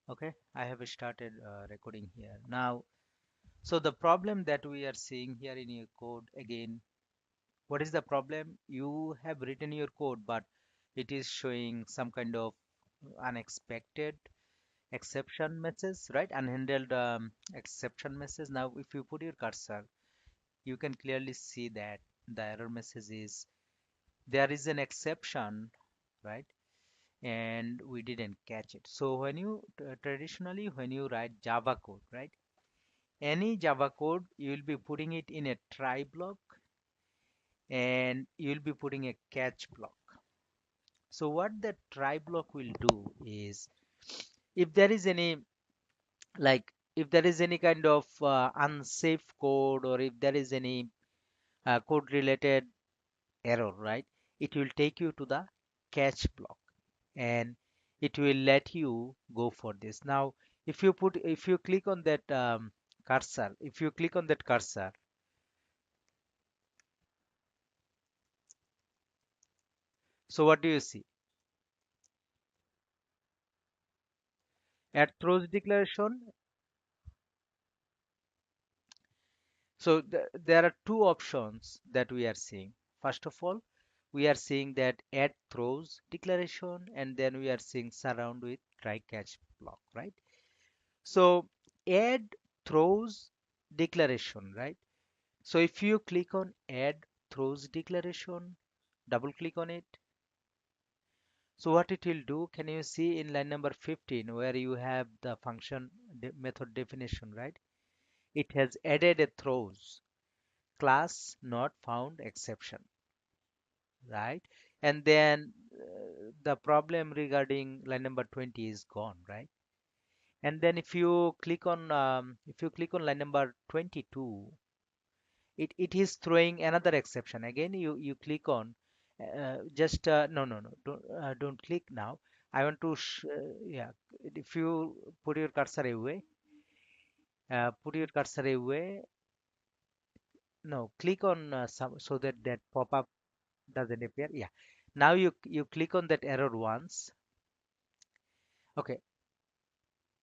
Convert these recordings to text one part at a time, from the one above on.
Okay, I have started recording here now. So the problem that we are seeing here in your code again, what is the problem? You have written your code, but it is showing some kind of unexpected exception message, right? Unhandled exception message. Now, if you put your cursor, you can clearly see that the error message is there is an exception, right? And we didn't catch it. So when you traditionally when you write Java code, right? Any Java code, you will be putting it in a try block and you'll be putting a catch block. So what the try block will do is if there is any if there is any kind of unsafe code or if there is any code related error, right? It will take you to the catch block and it will let you go for this. Now, if you click on that cursor, if you click on that cursor, so what do you see? At throws declaration. So there are two options that we are seeing. First of all, we are seeing that add throws declaration, and then we are seeing surround with try catch block, right? So add throws declaration, right? So if you click on add throws declaration, double click on it. So what it will do, can you see in line number 15 where you have the function method definition, right? It has added a throws class not found exception, right? And then the problem regarding line number 20 is gone, right? And then if you click on line number 22, it is throwing another exception. Again, you click on just no, don't click now. I want to yeah, if you put your cursor away, put your cursor away. No, click on some so that that pop-up doesn't appear. Yeah. Now you click on that error once. Okay.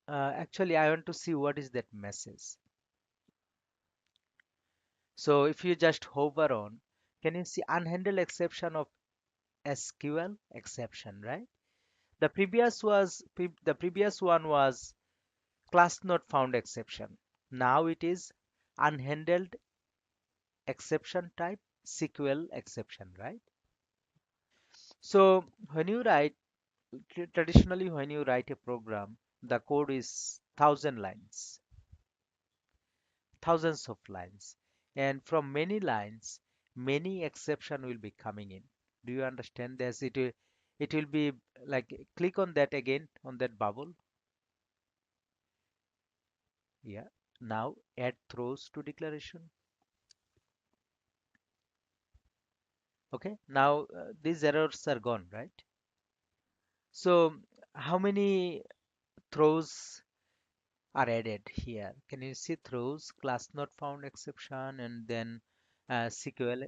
Actually, I want to see what is that message. So if you just hover on, can you see unhandled exception of SQL exception, right? The previous one was class not found exception. Now it is unhandled exception type SQL exception, right? So when you write traditionally when you write a program, the code is thousand lines, thousands of lines, and from many lines, many exception will be coming in. Do you understand this? It will be like click on that again on that bubble. Yeah. Now add throws to declaration. Okay. Now these errors are gone, right? So how many throws are added here? Can you see throws, class not found exception, and then SQL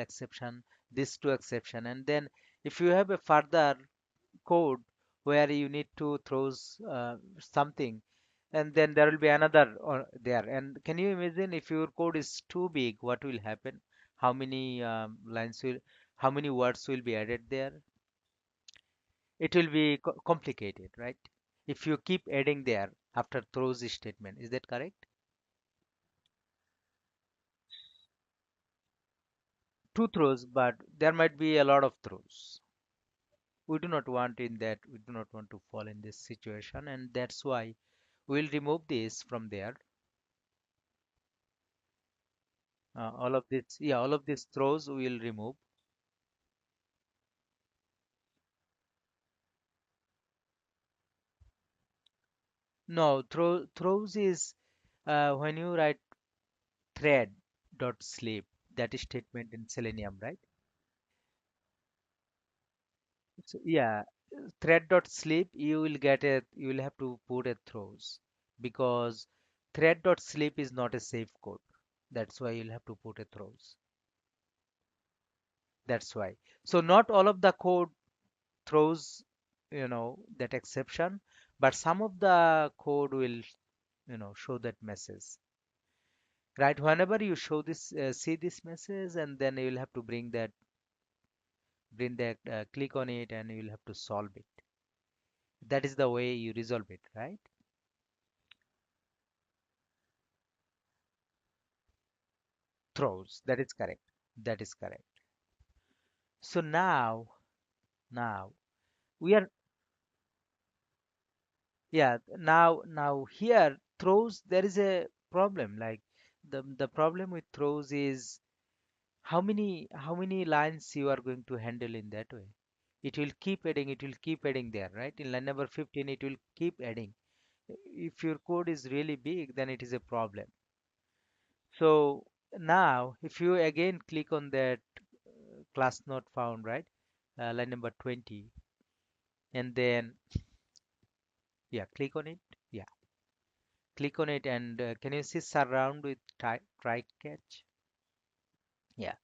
exception, these two exception, and then if you have a further code where you need to throws something, and then there will be another there. And can you imagine if your code is too big, what will happen? How many how many words will be added there? It will be complicated, right? If you keep adding there after throws statement, is that correct? Two throws, but there might be a lot of throws. We do not want in that. We do not want to fall in this situation, and that's why we'll remove this from there. All of this, yeah, all of these throws we'll remove. No, throws is when you write thread dot sleep, that is statement in Selenium, right? So yeah, thread.sleep, you will have to put a throws because thread.sleep is not a safe code. That's why you'll have to put a throws. That's why. So not all of the code throws, that exception, but some of the code will show that message, right? Whenever you show this see this message, and then you will have to bring that click on it, and you will have to solve it. That is the way you resolve it, right? Throws, that is correct. That is correct. So now we are, yeah, now here throws, there is a problem. Like the problem with throws is how many lines you are going to handle in that way. It will keep adding, it will keep adding there, right? In line number 15 it will keep adding. If your code is really big, then it is a problem. So now if you again click on that class not found, right? Line number 20, and then yeah, click on it. Yeah, click on it, and can you see surround with try catch? Yeah,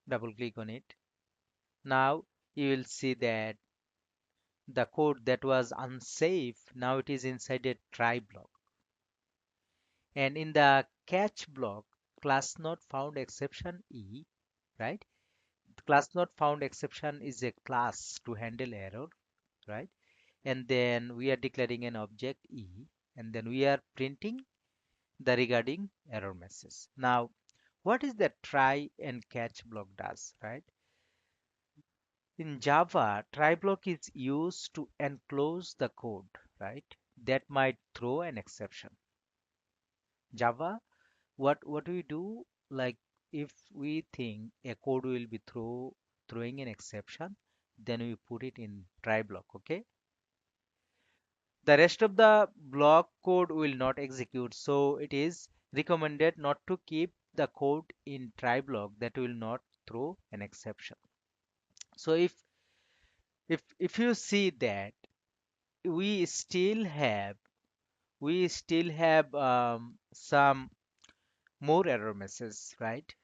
double click on it. Now you will see that the code that was unsafe, now it is inside a try block. And in the catch block, class not found exception E, right? Class not found exception is a class to handle error, right? And then we are declaring an object E, and then we are printing the regarding error message. Now, what is the try and catch block does, right? In Java, try block is used to enclose the code, right? That might throw an exception. Java, what we do, like if we think a code will be throwing an exception, then we put it in try block, okay? The rest of the block code will not execute, so it is recommended not to keep the code in try block that will not throw an exception. So if you see that we still have some more error messages, right?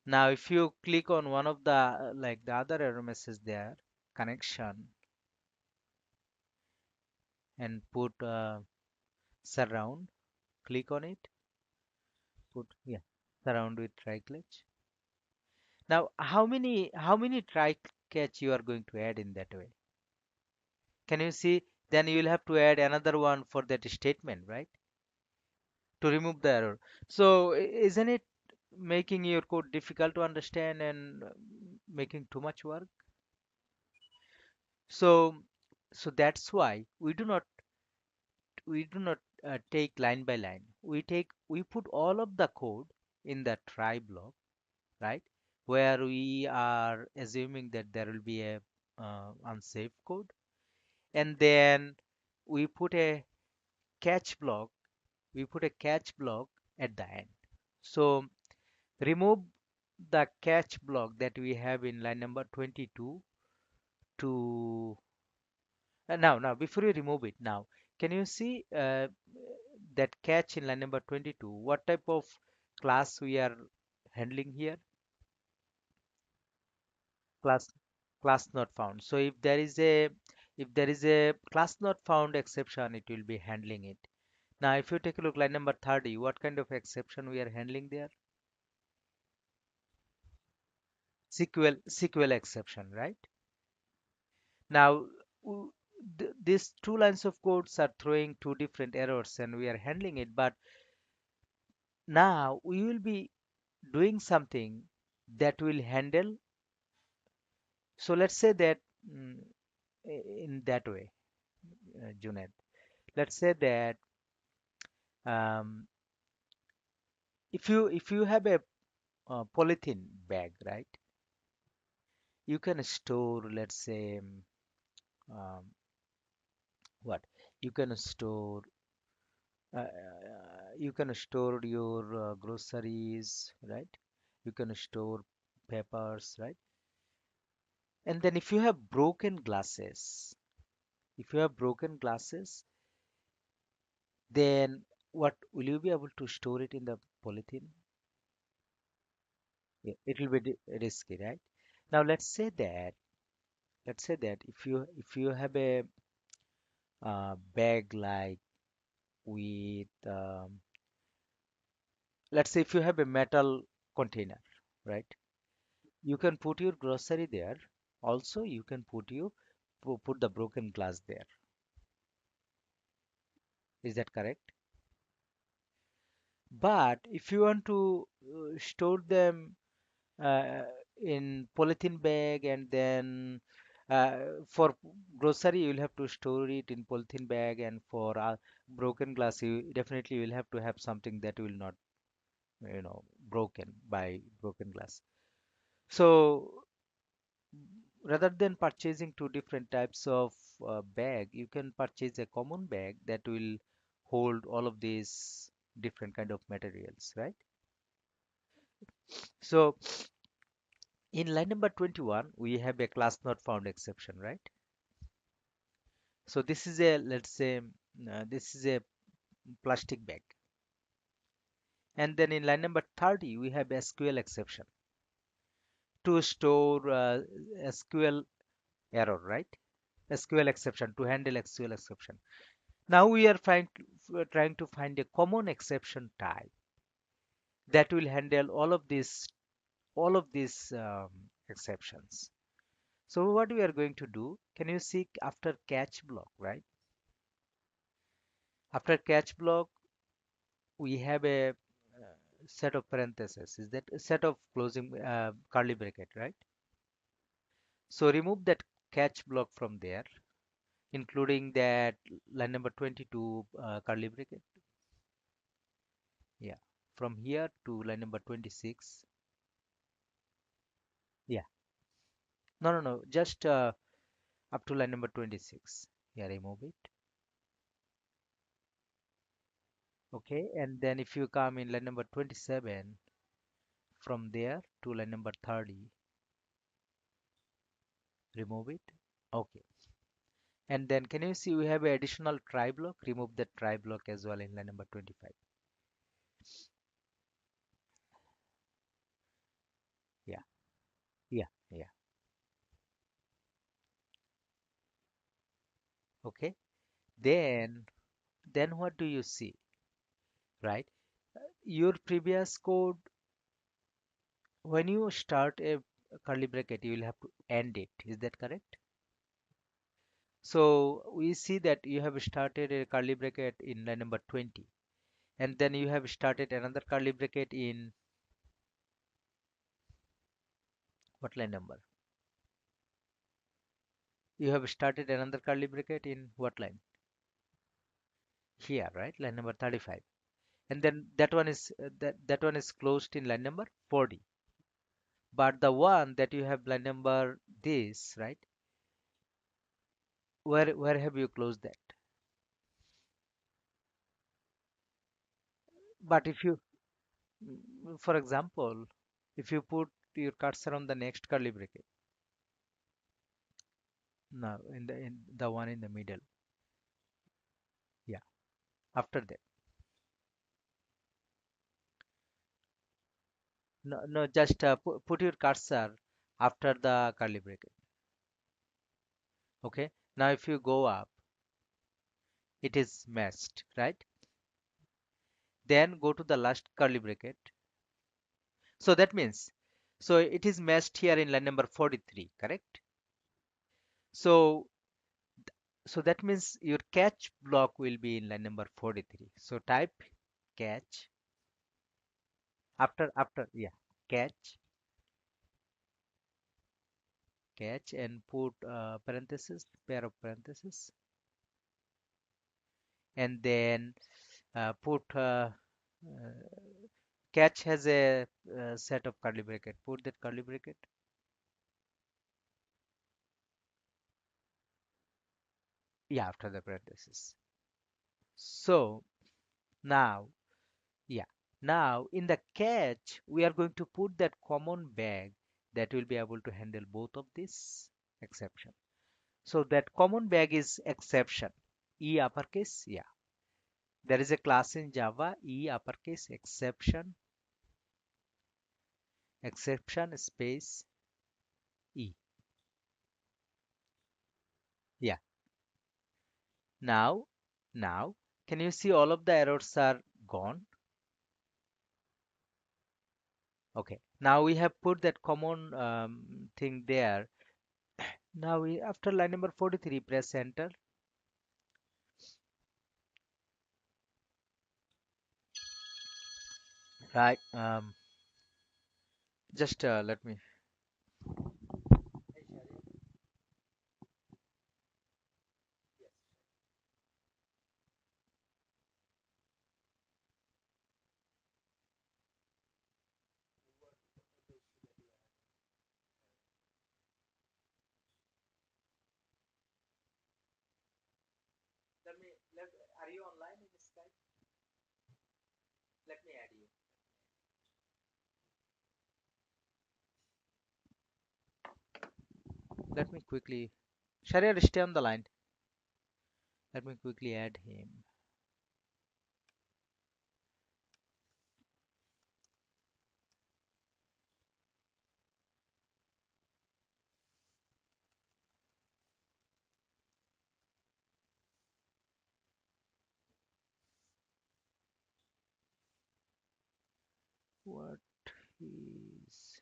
Now if you click on one of the like the other error message there, connection, and put surround, click on it, put, yeah, surround with try catch. Now how many try catch you are going to add in that way? Can you see? Then you will have to add another one for that statement, right? To remove the error. So isn't it making your code difficult to understand and making too much work? So so that's why we do not take line by line. We put all of the code in the try block, right? Where we are assuming that there will be a unsafe code, and then we put a catch block. We put a catch block at the end. So remove the catch block that we have in line number 22 to now before you remove it, now can you see that catch in line number 22, what type of class we are handling here? Class class not found. So if there is a class not found exception, it will be handling it. Now if you take a look line number 30, what kind of exception we are handling there? SQL exception, right? Now these two lines of codes are throwing two different errors, and we are handling it. But now we will be doing something that will handle. So let's say that in that way, Junaid. Let's say that um, if you have a polythene bag, right? You can store, let's say, um, what you can store. You can store your groceries, right? You can store papers, right? And then if you have broken glasses, then what will you be able to store it in the polythene? Yeah, it will be risky, right? Now let's say that let's say that if you have a bag like with let's say if you have a metal container, right? You can put your grocery there. Also, you can put the broken glass there. Is that correct? But if you want to store them uh, in polythene bag, and then for grocery you will have to store it in polythene bag, and for broken glass you definitely will have to have something that will not broken by broken glass. So rather than purchasing two different types of bag, you can purchase a common bag that will hold all of these different kind of materials, right? So in line number 21, we have a class not found exception, right? So this is a, let's say, this is a plastic bag. And then in line number 30, we have SQL exception to store SQL error, right? SQL exception to handle SQL exception. Now we are trying to find a common exception type that will handle all of these exceptions. So what we are going to do? Can you see after catch block, right? After catch block, we have a set of parentheses. Is that a set of closing curly bracket, right? So remove that catch block from there, including that line number 22 curly bracket. Yeah, from here to line number 26. Yeah, no, just up to line number 26. Yeah, remove it. Okay, and then if you come in line number 27, from there to line number 30, remove it. Okay. And then can you see we have a additional try block? Remove that try block as well in line number 25. Yeah, yeah. Okay. Then what do you see, right? Your previous code, when you start a curly bracket, you will have to end it. Is that correct? So we see that you have started a curly bracket in line number 20, and then you have started another curly bracket in what line number? You have started another curly bracket in what line? Here, right? Line number 35. And then that one is closed in line number 40. But the one that you have line number this, right? Where have you closed that? But if you, for example, if you put your cursor on the next curly bracket, no, in the one in the middle, yeah, after that, no, just put your cursor after the curly bracket. Okay. Now if you go up, it is meshed, right? Then go to the last curly bracket. So that means, so it is meshed here in line number 43, correct? So, so that means your catch block will be in line number 43. So type catch after, yeah, catch, catch and put parenthesis, pair of parenthesis, and then put catch has a set of curly bracket. Put that curly bracket. Yeah, after the parenthesis. So now, yeah. Now, in the catch, we are going to put that common bag that will be able to handle both of these exception. So that common bag is exception. E uppercase, yeah. There is a class in Java, E uppercase exception space E. Yeah. Now, now, can you see all of the errors are gone? Okay. Now we have put that common thing there. Now we, after line number 43, press enter. Right. Just let me. Are you online in Skype? Let me add you. Let me quickly. Sharia, stay on the line. Let me quickly add him. What is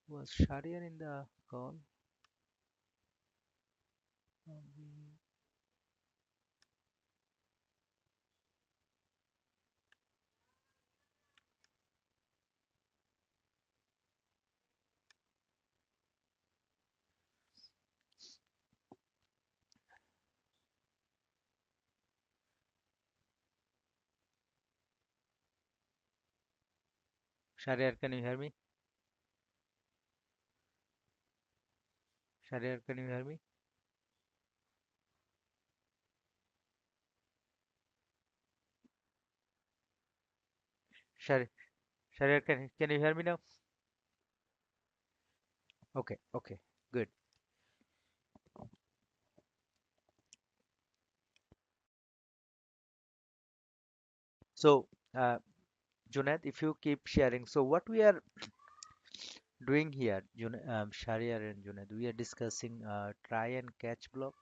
was Sharia in the call? Sharia, can you hear me? Sharia, can you hear me? Sharia, Sharia, can you hear me now? Okay, okay, good. So, Junaid, if you keep sharing, so what we are doing here, Sharia and Junaid, we are discussing try and catch block.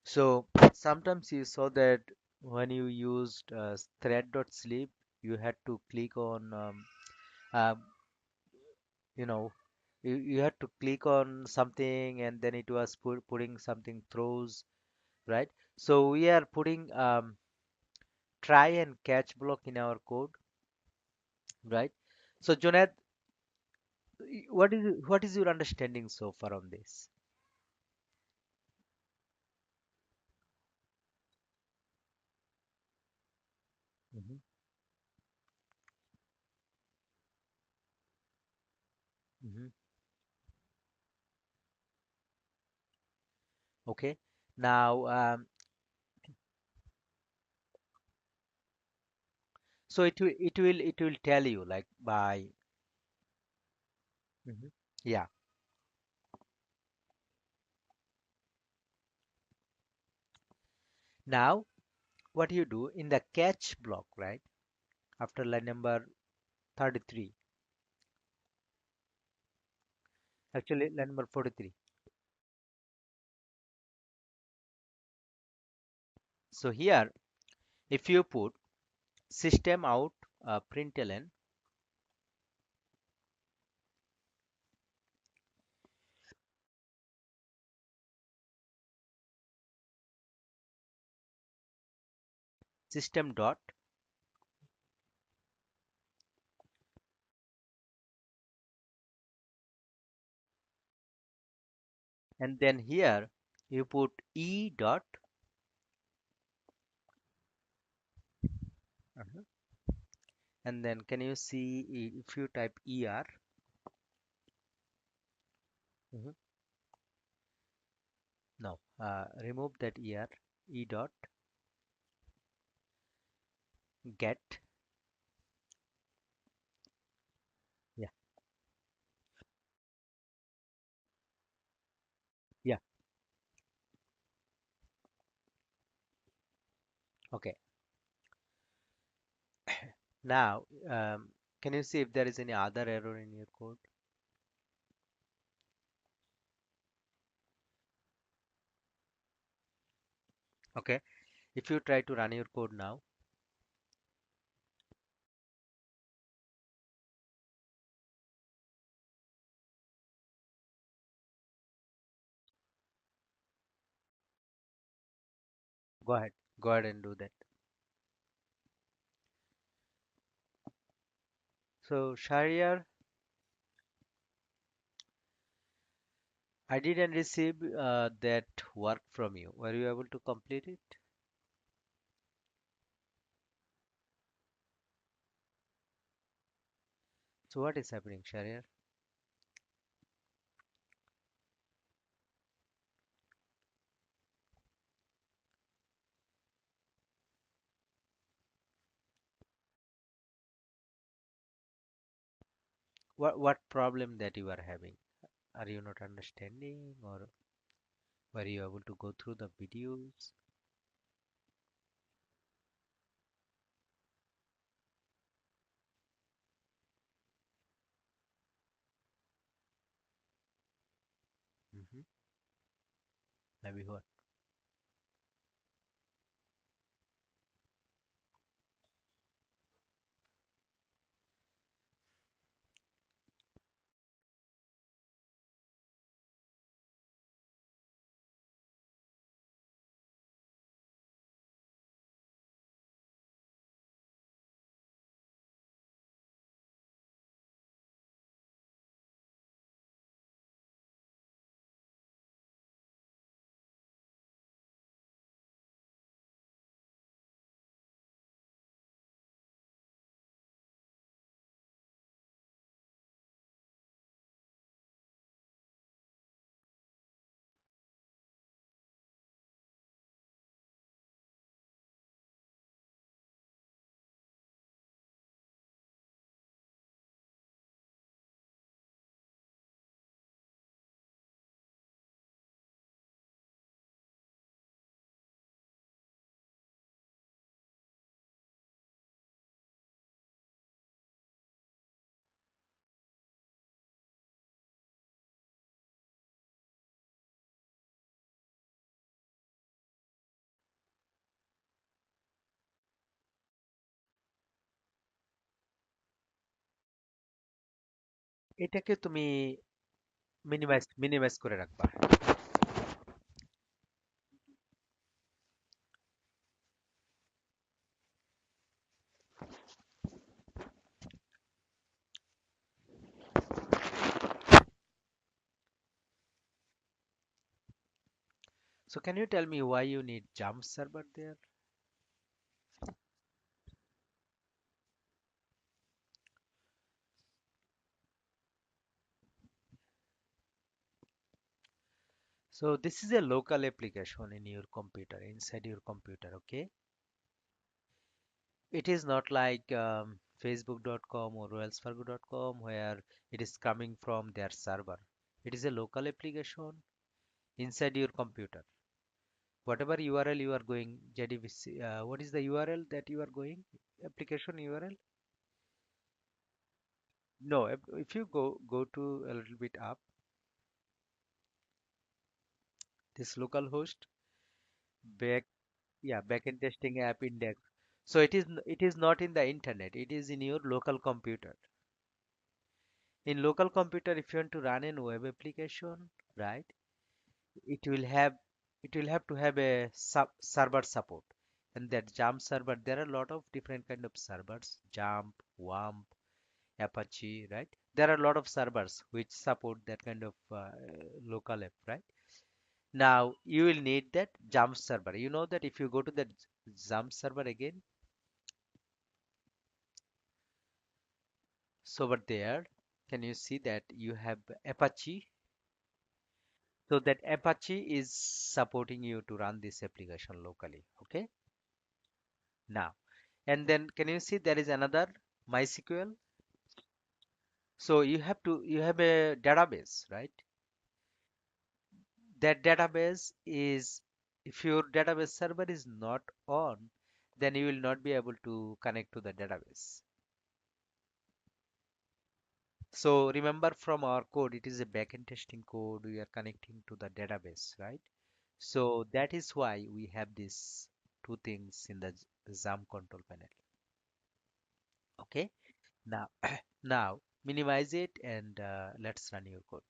So sometimes you saw that when you used thread.sleep, you had to click on, uh, you know, you had to click on something and then it was putting something throws, right? So we are putting try and catch block in our code, right? So Junaid, what is your understanding so far on this? Hmm. Hmm. Okay. Now, so it will tell you like by. Mhm. Yeah. Now, what you do in the catch block, right? After line number 33, actually line number 43. So here, if you put system out println, system dot, and then here you put e dot, uh-huh, and then can you see if you type er, mhm, no, remove that er, e dot get, yeah, yeah, okay. Now, can you see if there is any other error in your code? Okay, if you try to run your code now, go ahead, go ahead and do that. So Shahriar, I didn't receive that work from you. Were you able to complete it? So what is happening, Shahriar? What problem that you are having? Are you not understanding, or were you able to go through the videos? Hmm. Maybe what? এটাকে তুমি minimise করে রাখবা. So can you tell me why you need jump server there? So this is a local application in your computer, inside your computer, okay? It is not like Facebook.com or WellsFargo.com where it is coming from their server. It is a local application inside your computer. Whatever URL you are going, JDBC, what is the URL that you are going? Application URL? No, if you go to a little bit up, this local host, back, yeah, backend testing app index. So it is not in the internet. It is in your local computer. In local computer, if you want to run a web application, right, it will have it will have to have a server support. And that Jump server, there are a lot of different kind of servers, Jump, WAMP, Apache, right? There are a lot of servers which support that kind of local app, right? Now you will need that Jump server. You know that if you go to the Jump server again, so over there, can you see that you have Apache? So that Apache is supporting you to run this application locally. Okay. Now, and then can you see there is another MySQL? So you have a database, right? That database is, if your database server is not on, then you will not be able to connect to the database. So remember from our code, it is a backend testing code. We are connecting to the database, right? So that is why we have these two things in the XAMPP control panel. Okay. Now, now minimize it and let's run your code.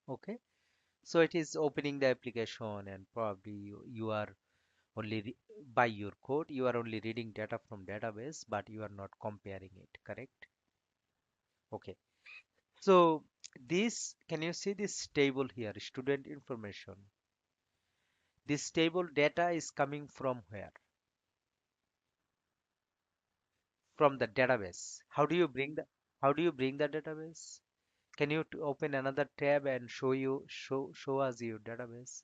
Okay. So it is opening the application and probably you are only by your code, you are only reading data from database, but you are not comparing it, correct? Okay. So this, can you see this table here, student information? This table data is coming from where? From the database. How do you bring the database? Can you open another tab and show us your database?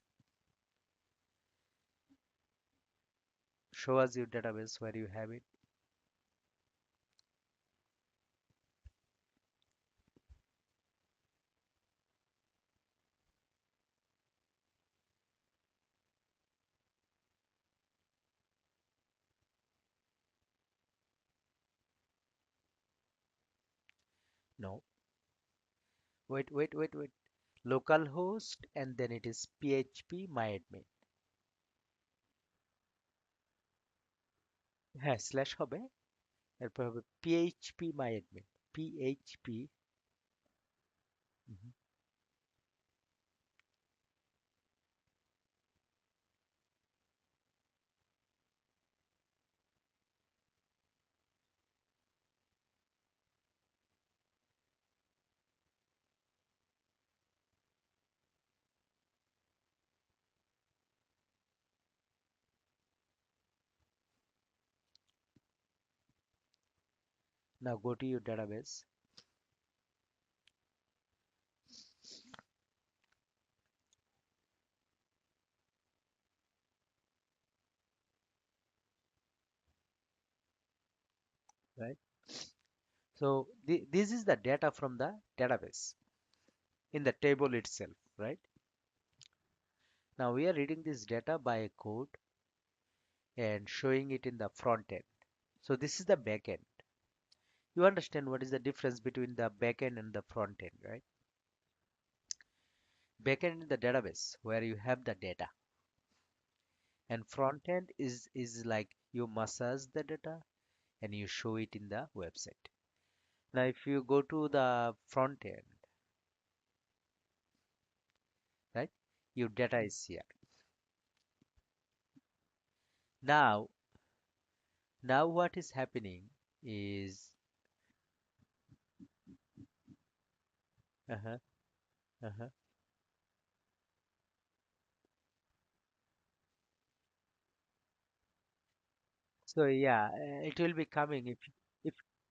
Show us your database where you have it. No. Wait. Localhost and then it is PHP myadmin. হ্যাঁ slash হবে এরপর হবে PHP myadmin. PHP. Mhm. Now go to your database, right? So this is the data from the database in the table itself, right? Now we are reading this data by a code and showing it in the front end. So this is the back end. You understand what is the difference between the back end and the front end, right? Back end in the database where you have the data, and front end is like you massage the data and you show it in the website. Now if you go to the front end, right, your data is here. Now now what is happening is uh-huh, uh-huh. So yeah, it will be coming if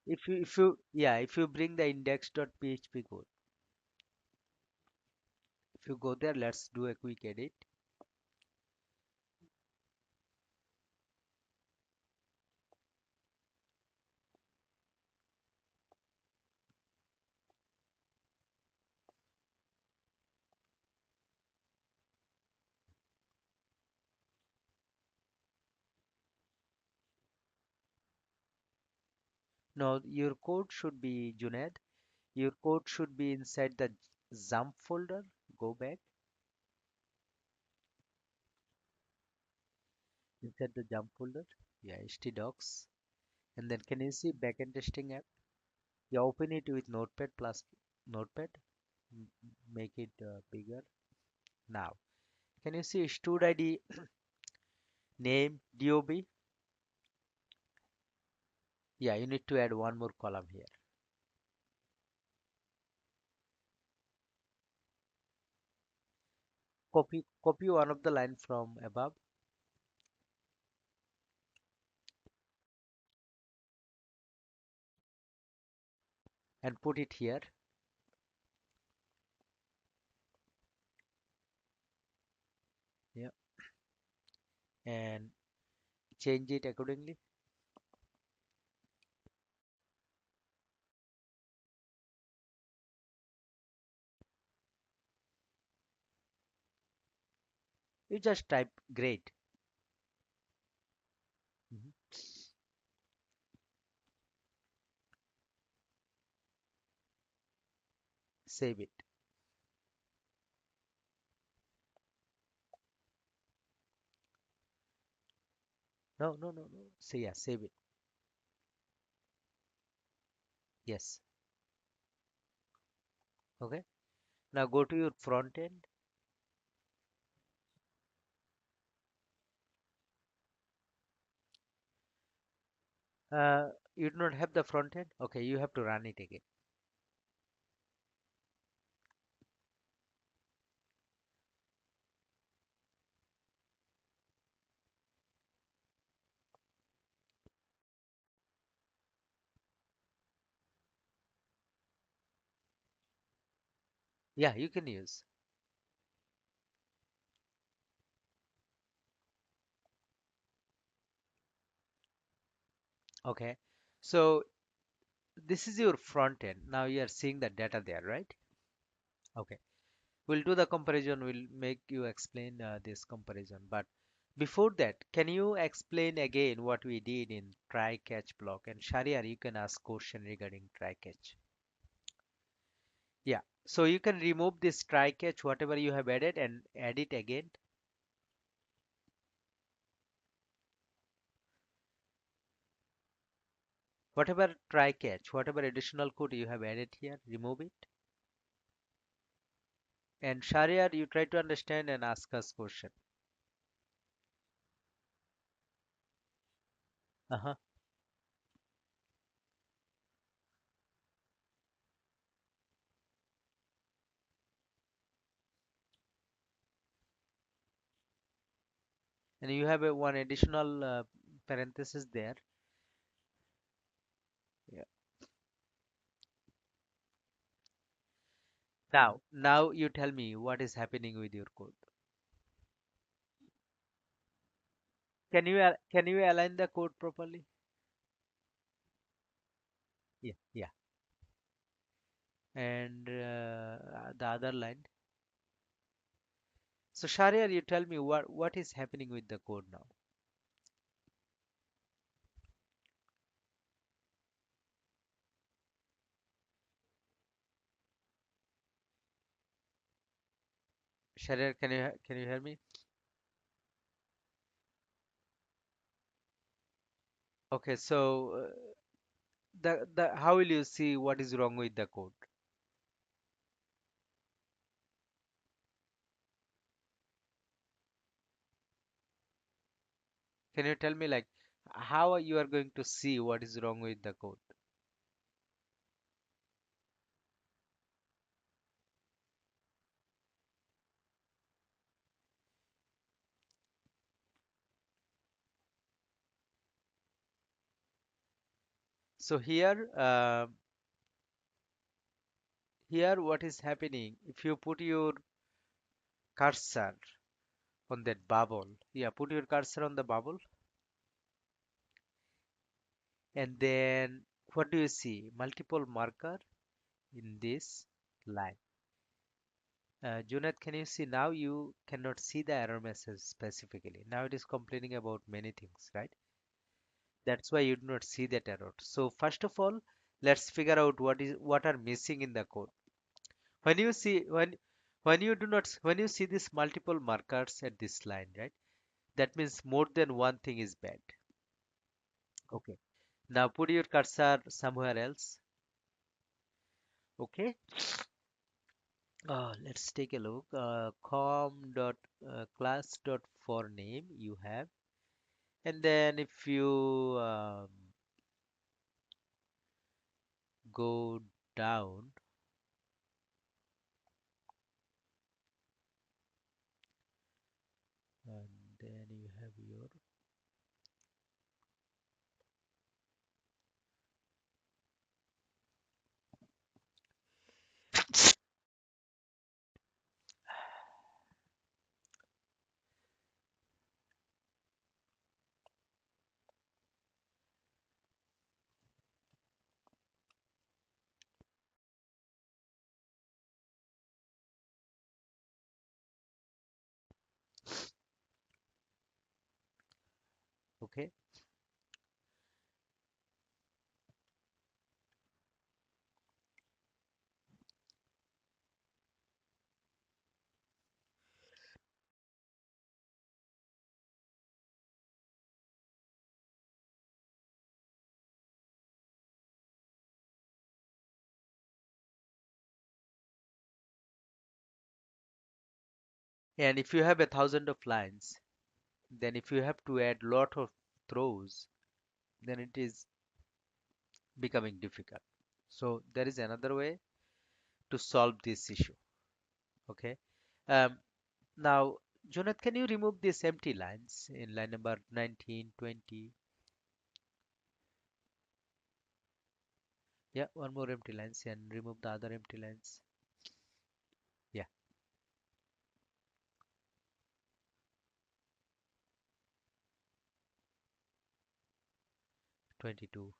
if you bring the index.php code. If you go there, let's do a quick edit. Now your code should be Junaid. Your code should be inside the XAMPP folder. Go back inside the XAMPP folder. Yeah, htdocs. And then can you see backend testing app? You open it with Notepad plus Notepad. Make it bigger. Now, can you see stud ID name dob? Yeah, you need to add one more column here. Copy one of the line from above and put it here. Yeah, and change it accordingly. You just type great. Mhm. Save it. No, no, no, no. Say yeah, save it. Yes. Okay. Now go to your front end. You do not have the front end. Okay, you have to run it again. Yeah, you can use. Okay. So this is your front end. Now you are seeing the data there, right? Okay. We'll do the comparison. We'll make you explain this comparison. But before that, can you explain again what we did in try catch block? And Shariar, you can ask question regarding try catch. Yeah. So you can remove this try catch, whatever you have added, and add it again. Whatever try catch, whatever additional code you have added here, remove it. And Shariar, you try to understand and ask us question. Uh-huh. And you have a one additional parenthesis there. Yeah. Now you tell me what is happening with your code. Can you align the code properly? Yeah, yeah. And the other line. So Shariar, you tell me what is happening with the code now. Shariar, can you hear me? Okay, so the how will you see what is wrong with the code? Can you tell me like how you are going to see what is wrong with the code? So here what is happening? If you put your cursor on that bubble, yeah, put your cursor on the bubble, and then what do you see? Multiple marker in this line. Junaid, can you see now? You cannot see the error message specifically. Now it is complaining about many things, right? That's why you do not see that error. So first of all, let's figure out what are missing in the code. When you see when you do not when you see these multiple markers at this line, right? That means more than one thing is bad. Okay. Now put your cursor somewhere else. Okay. Let's take a look. Com dot class dot for name you have, and then if you go down, and then you have your Okay. And if you have a thousand of lines, then if you have to add lot of throws, then it is becoming difficult. So there is another way to solve this issue. Okay. Um, Now, Jonath, can you remove these empty lines in line number 19, 20? Yeah, one more empty lines and remove the other empty lines. Yeah, 22.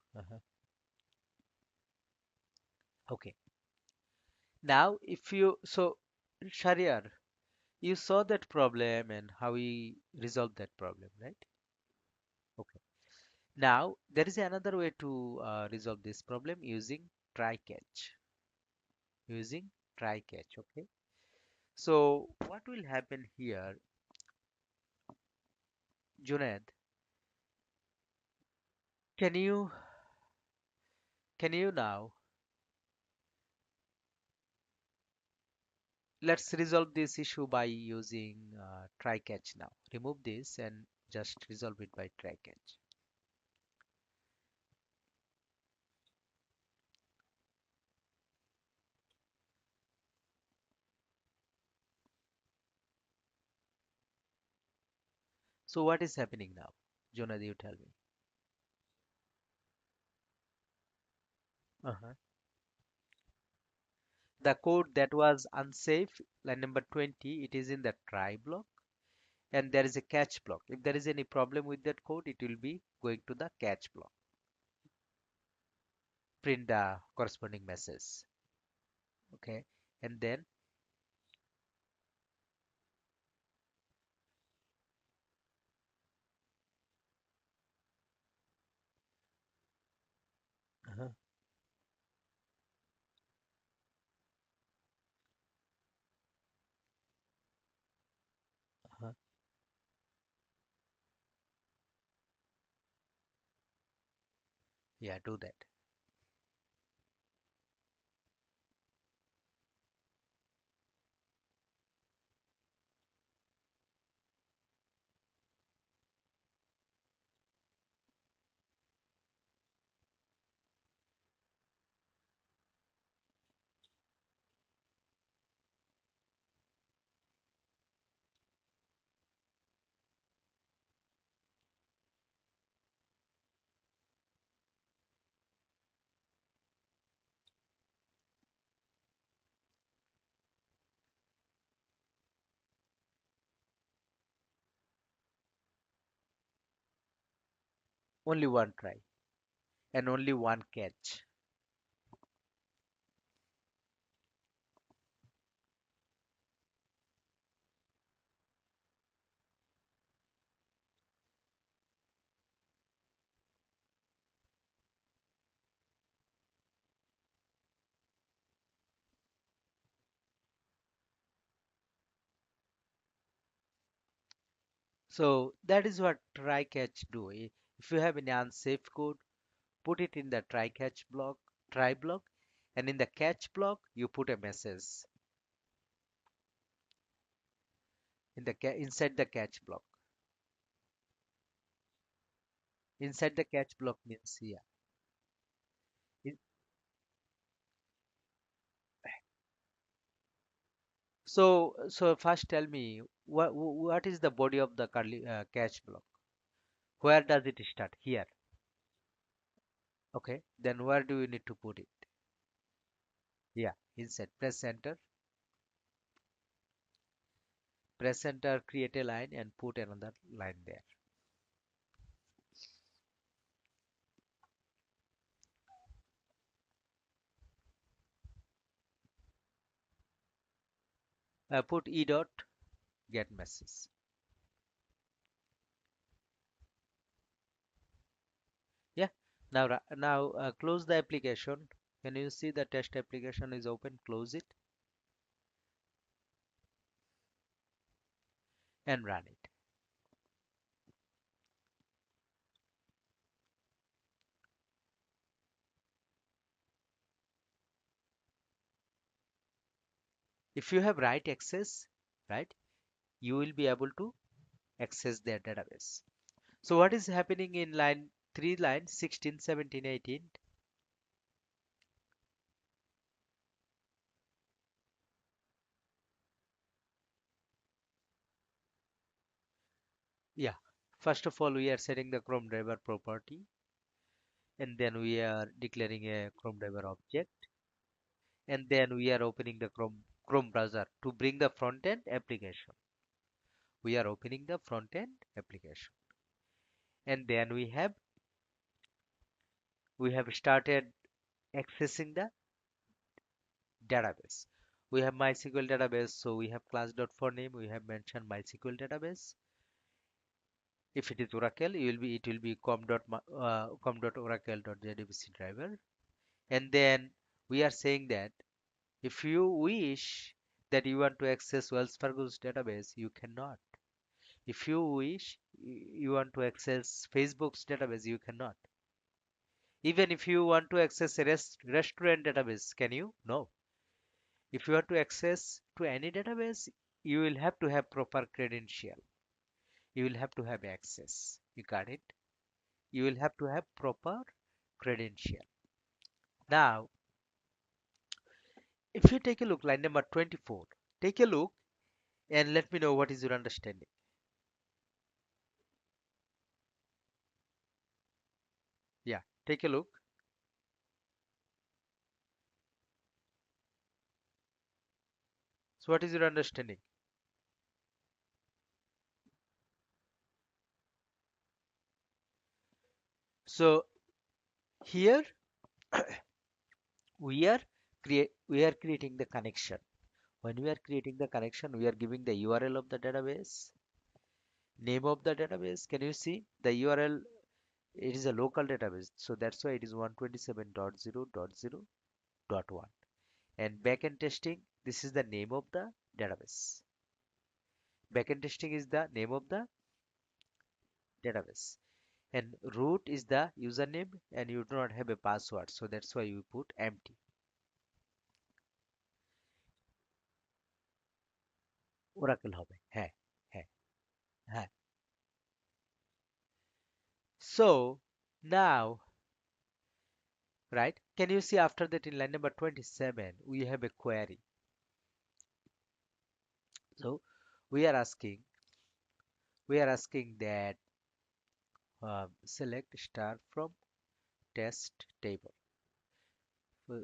Okay. Now, if you, so Shariar, you saw that problem and how we resolved that problem, right? Okay. Now, there is another way to resolve this problem using try catch. Using try catch, okay? So, what will happen here, Junaid? Can you now let's resolve this issue by using try catch now. Remove this and just resolve it by try catch. So what is happening now? Jonah, you tell me. Uh-huh. The code that was unsafe, line number 20, it is in the try block and there is a catch block. If there is any problem with that code, it will be going to the catch block. Print the corresponding message. Okay. And then, uh-huh, uh-huh, yeah, do that. Only one try and only one catch. So that is what try catch do. If you have an unsafe code, put it in the try catch block, try block, and in the catch block you put a message in the inside the catch block. Inside the catch block means yeah. It- so first tell me what is the body of the curly catch block? Where does it start? Here. Okay. Then where do you need to put it? Yeah, inside. Press enter. Press enter. Create a line and put another line there. Put e dot get message. Now close the application. Can you see the test application is open? Close it and run it. If you have write access, right, you will be able to access their database. So what is happening in line 3, line 16, 17, 18? Yeah. First of all, we are setting the Chrome driver property, and then we are declaring a Chrome driver object, and then we are opening the Chrome browser to bring the front end application. We are opening the front end application, and then we have started accessing the database. We have MySQL database, so we have class.forName. We have mentioned MySQL database. If it is Oracle, it will be com.oracle.jdbc driver. And then we are saying that if you wish that you want to access Wells Fargo's database, you cannot. If you wish you want to access Facebook's database, you cannot. Even if you want to access a restaurant database, can you? No. If you want to access to any database, you will have to have proper credential. You will have to have access. You got it? You will have to have proper credential. Now, if you take a look, line number 24, take a look and let me know what is your understanding. Yeah, take a look. So, what is your understanding? So, here we are creating the connection. When we are creating the connection, we are giving the URL of the database, name of the database. Can you see the URL? It is a local database, so that's why it is 127.0.0.1. And backend testing, this is the name of the database. Backend testing is the name of the database. And root is the username, and you do not have a password, so that's why you put empty. Oracle হবে হ্যাঁ হ্যাঁ হ্যাঁ So now, right, can you see after that in line number 27 we have a query. So we are asking that select star from test table.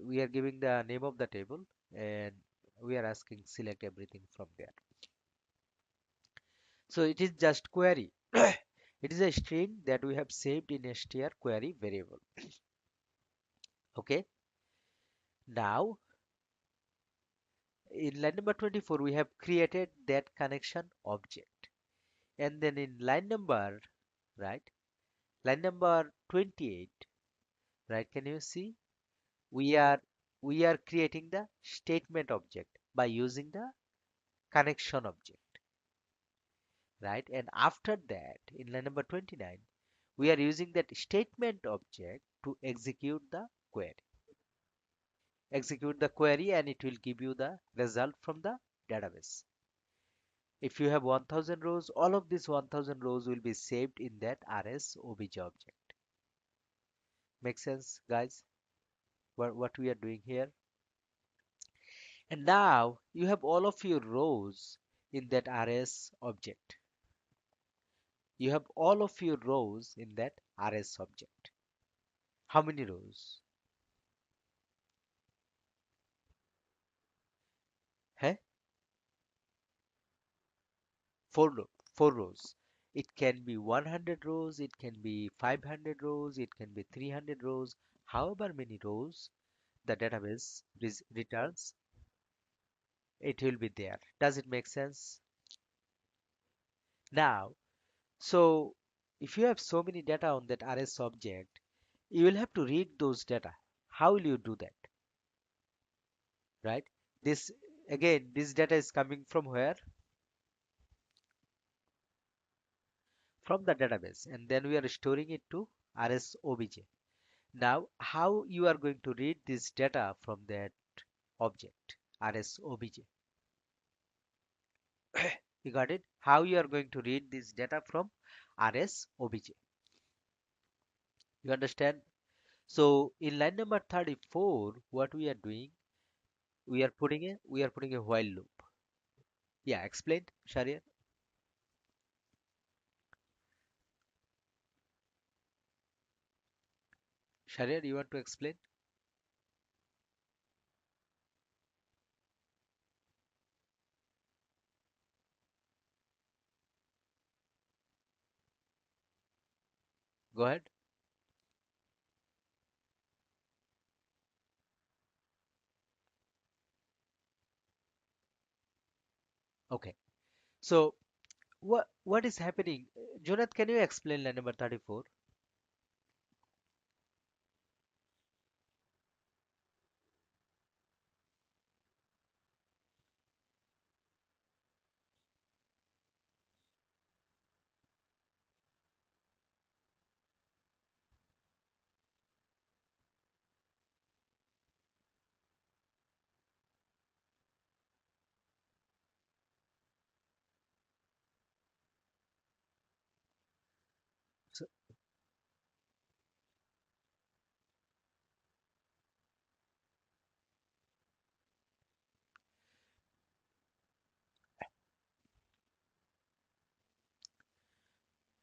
We are giving the name of the table, and we are asking select everything from there. So it is just query. It is a string that we have saved in str query variable. Okay. Now in line number 24 we have created that connection object, and then in line number, right, line number 28, right, can you see we are we are creating the statement object by using the connection object, right? And after that, in line number 29, we are using that statement object to execute the query, and it will give you the result from the database. If you have 1000 rows, all of these 1000 rows will be saved in that rs obj object. Make sense, guys? What we are doing here? And now you have all of your rows in that rs object. You have all of your rows in that rs object. How many rows? Hey, four rows. It can be 100 rows, it can be 500 rows, it can be 300 rows. However many rows the database returns, it will be there. Does it make sense? Now, so if you have so many data on that rs object, You will have to read those data. How will you do that, right? This again, this data is coming from where? From the database, and then we are storing it to RSOBJ. Now, how you are going to read this data from that object, RSOBJ? You got it? How you are going to read this data from RSOBJ? You understand? So in line number 34, what we are doing, we are putting a while loop. Yeah, explain, Sharia. Sharia, you want to explain? Go ahead. Okay. So what is happening? Jonath, can you explain line number 34?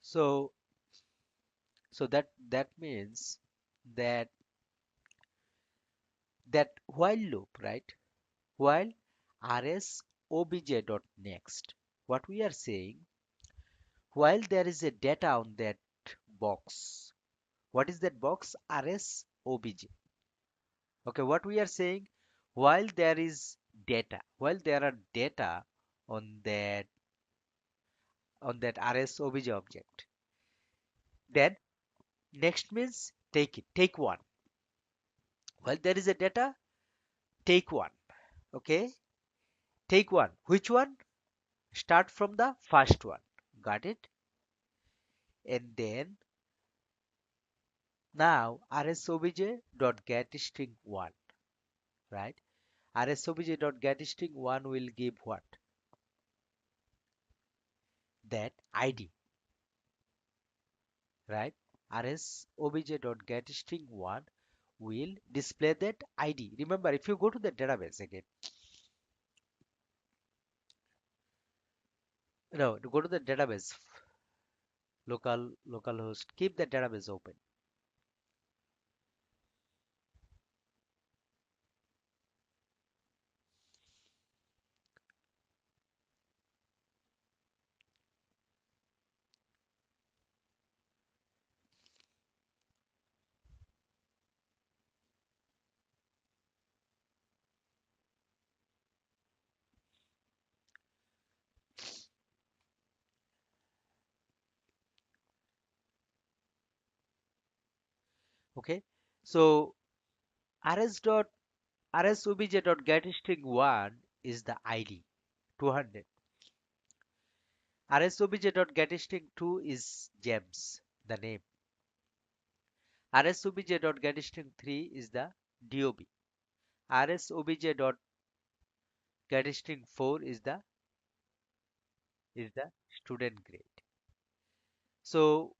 So, so that means that while loop, right? While rs obj dot next, what we are saying, while there is a data on that box, what is that box? Rs obj. Okay, what we are saying, while there is data, while there are data on that rs obj object, then next means take it, take one. While there is a data, take one. Okay, take one. Which one? Start from the first one. Got it? And then now rsobj dot get string one, right? rsobj dot get string one will give what? That id, right? rsobj dot get string one will display that id. Remember, if you go to the database again, no, to go to the database, localhost, keep the database open. Okay, so rs dot rsobj dot get string one is the id 200. rsobj dot get string two is gems, the name. rsobj dot get string three is the dob. rsobj dot get string four is the student grade. So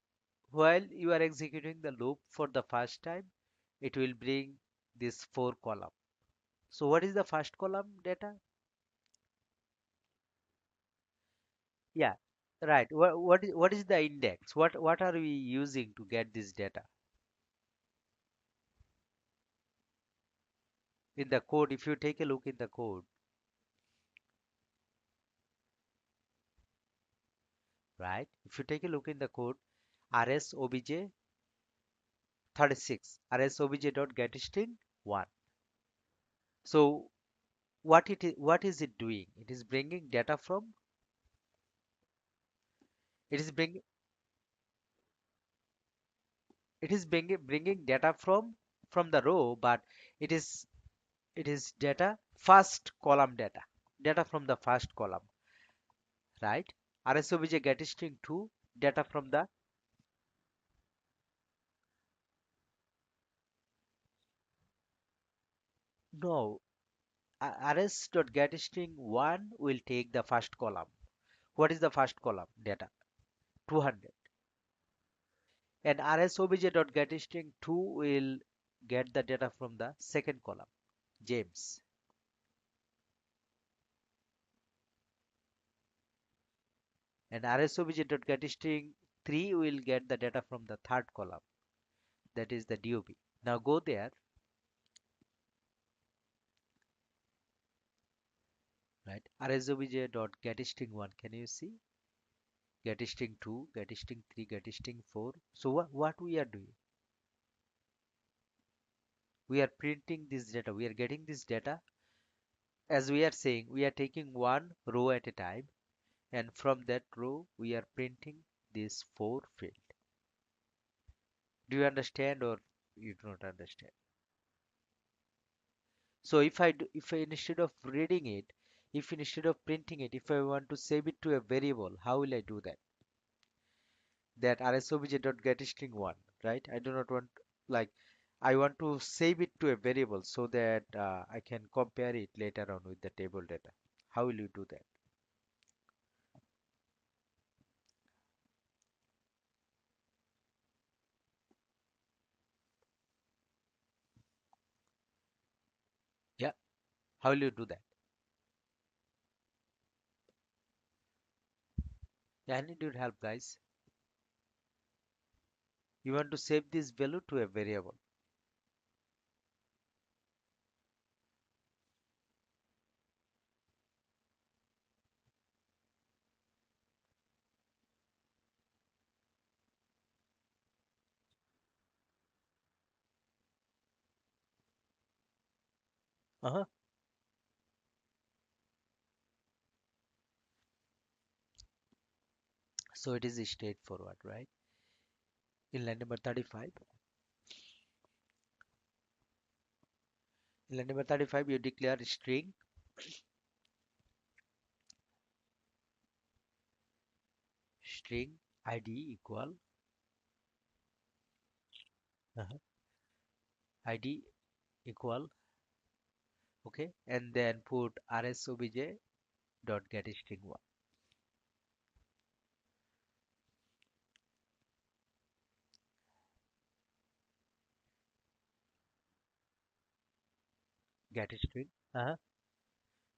while you are executing the loop for the first time, it will bring this four column. So what is the first column data? Yeah, right. What is the index? What are we using to get this data? In the code, if you take a look in the code, right? If you take a look in the code, rsobj 36, rsobj dot get string 1. So what is it doing? It is bringing data from, it is bringing, It is bringing data from the row, but it is it is data first column data from the first column, right? RSOBJ get string 2 data from the no rs.getString 1 will take the first column. What is the first column data? 200. And rsobj.getString 2 will get the data from the second column, James. And rsobj.getString 3 will get the data from the third column, that is the dob. Now go there, right? rsobj.getString 1, can you see? GetString 2, GetString 3, GetString 4. So what we are doing? We are printing this data. We are getting this data. As we are saying, we are taking one row at a time, and from that row, we are printing this 4 field. Do you understand or you do not understand? So if I instead of reading it, if instead of printing it, if I want to save it to a variable, how will I do that? That rsobj.getString1, right? I do not want, like, I want to save it to a variable so that I can compare it later on with the table data. How will you do that? Yeah, how will you do that? Yeah, I need your help, guys. You want to save this value to a variable. Uh-huh. So it is straightforward, right? In line number 35, in line number 35, you declare string id equal uh-huh, id equal, okay, and then put rsobj dot get string one, get string,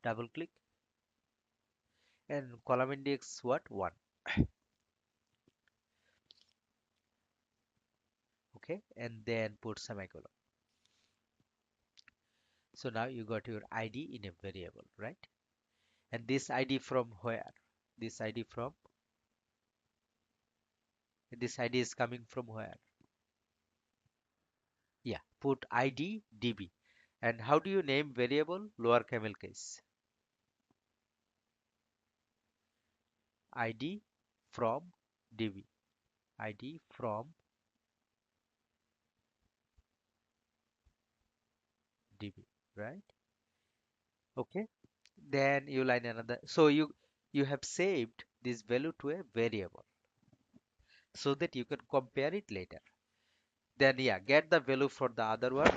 double click, and column index what? 1, okay, and then put semicolon. So now you got your id in a variable, right? And this id from where? This id from, this id is coming from where? Yeah, put id db. And how do you name variable? Lower camel case. id from db. id from db, right? Okay. Then you line another. So you have saved this value to a variable so that you can compare it later. Then yeah, get the value for the other one.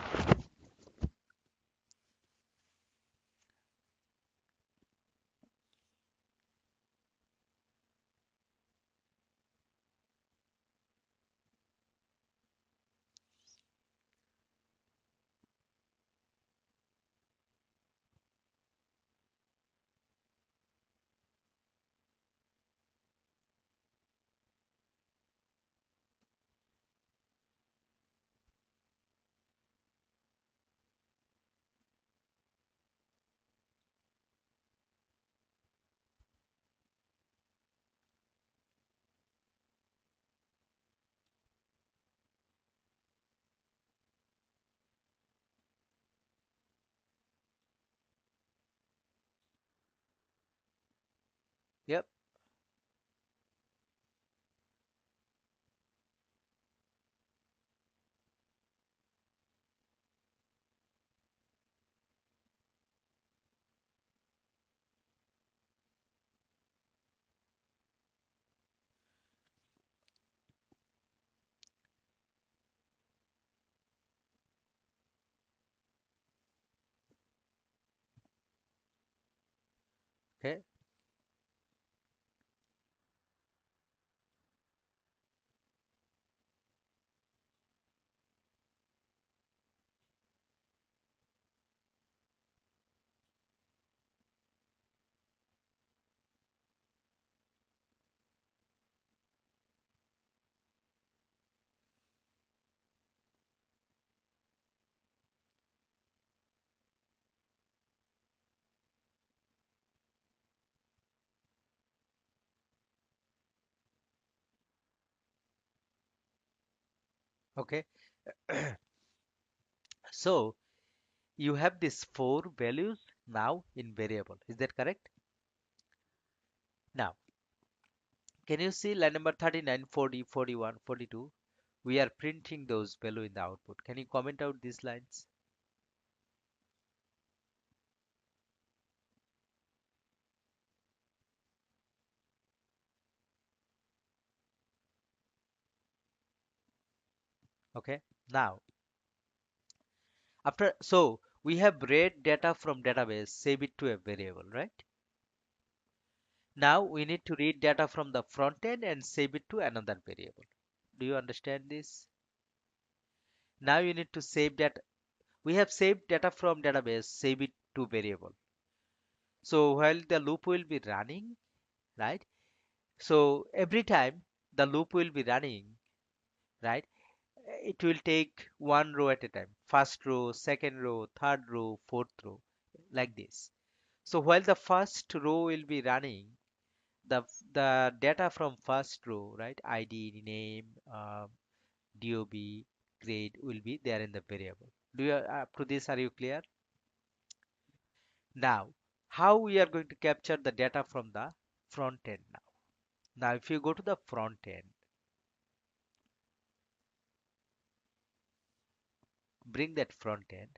Yep. Okay. Okay. So you have these four values now in variable. Is that correct? Now, can you see line number 39, 40, 41, 42? We are printing those value in the output. Can you comment out these lines? Okay. Now, after so we have read data from database, save it to a variable, right? Now we need to read data from the front end and save it to another variable. Do you understand this? Now you need to save that. We have saved data from database, save it to variable. So while the loop will be running, right? So every time the loop will be running, right? It will take one row at a time. First row, second row, third row, fourth row, like this. So while the first row will be running, the the data from first row, right? ID, name, DOB, grade will be there in the variable. Do you up to this are you clear? Now, how we are going to capture the data from the front end now? Now, if you go to the front end, bring that front end.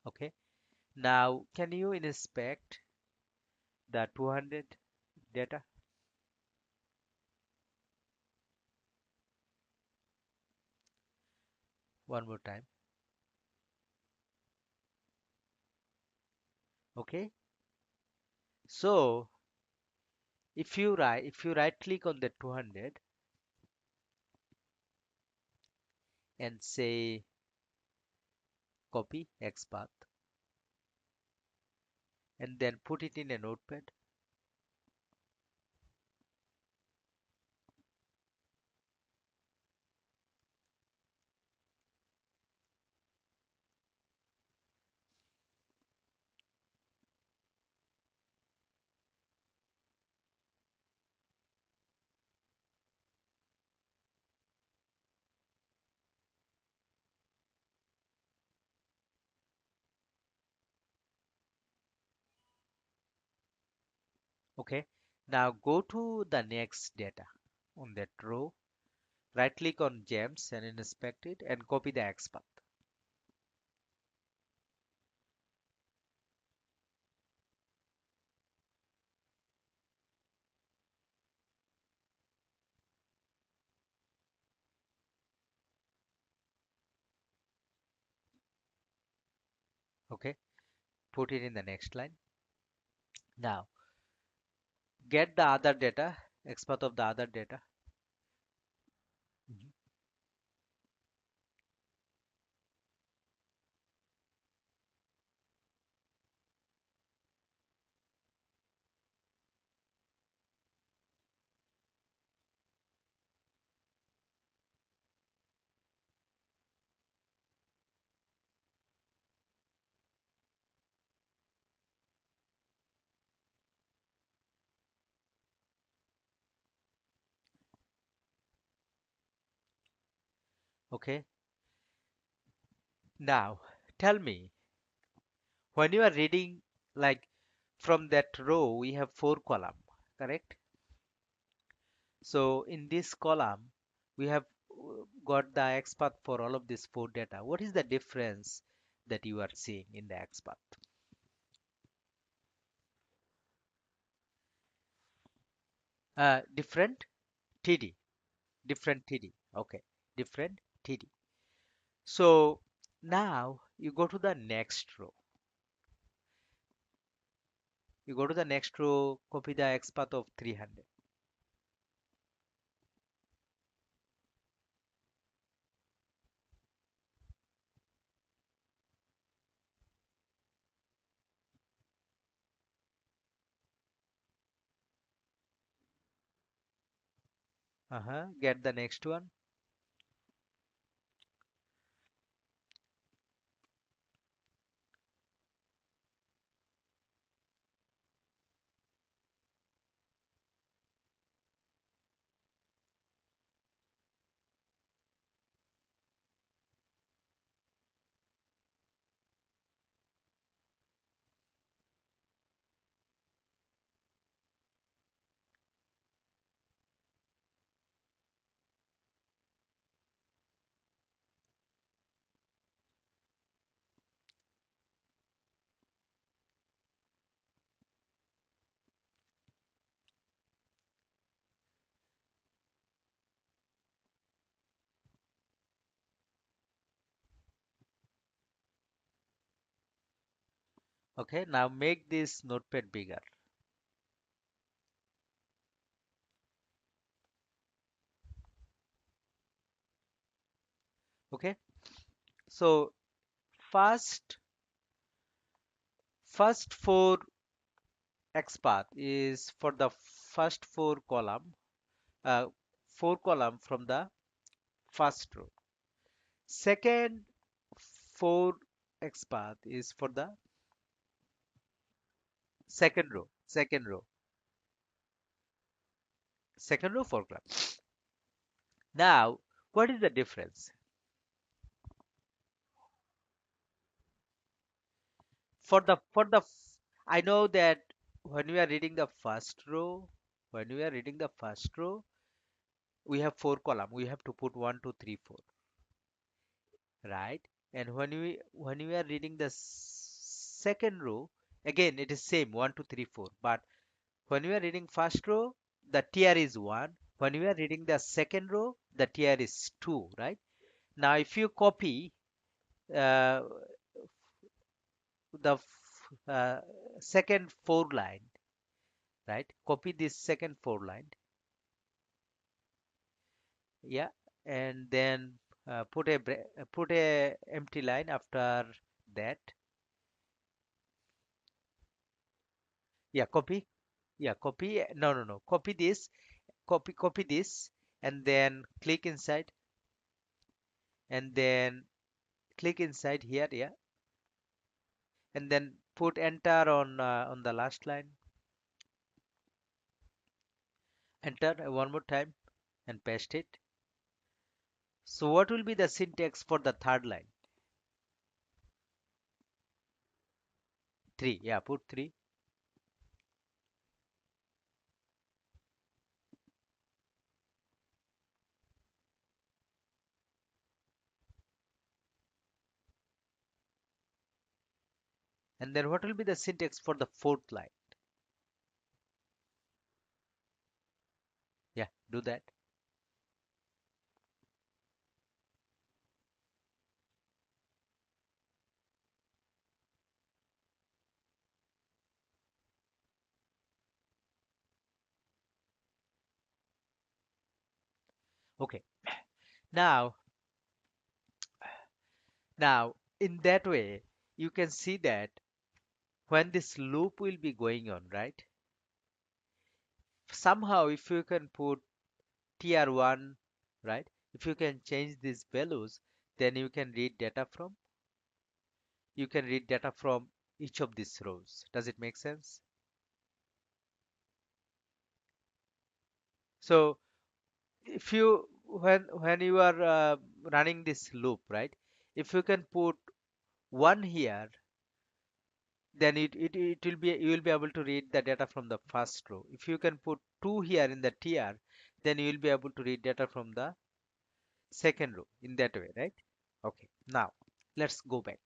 Okay. Now, can you inspect the 200 data one more time? Okay. So, if you right click on the 200 and say copy XPath and then put it in a notepad. Okay. Now go to the next data on that row. Right click on gems and inspect it and copy the XPath. Okay. Put it in the next line. Now get the other data, XPath of the other data. Mhm. Okay. Now tell me, when you are reading like from that row, we have four column, correct? So in this column, we have got the XPath for all of these four data. What is the difference that you are seeing in the XPath? Different TD, different TD. Okay, different TD. So Now you go to the next row. You go to the next row, copy the X path of 300. Get the next one. Okay, now make this notepad bigger. Okay, so first first four XPath is for the first uh, four column from the first row. Second four XPath is for the second row four column. Now, what is the difference? I know that when we are reading the first row, when we are reading the first row, we have four column. We have to put one, two, three, four, right? And when we are reading the second row, again it is same one, two, three, four. But when we are reading first row, the tier is one. When we are reading the second row, the tier is two, right? Now, if you copy uh, the second four line, right? Copy this second four line, yeah, and then put a empty line after that. Yeah, copy. Yeah, copy. No, no, no. Copy this. Copy this, and then click inside, and then click inside here. Yeah, and then put enter on the last line. Enter one more time and paste it. So what will be the syntax for the third line? Three. Yeah, put three. And then what will be the syntax for the fourth line? Yeah, do that. Okay. Now, now in that way, you can see that when this loop will be going on, right? Somehow, if you can put tr1, right? If you can change these values, then you can read data from each of these rows. Does it make sense? So if you when you are running this loop, right? If you can put one here, then it will be you will be able to read the data from the first row. If you can put two here in the tr, then you will be able to read data from the second row in that way, right? Okay, now let's go back.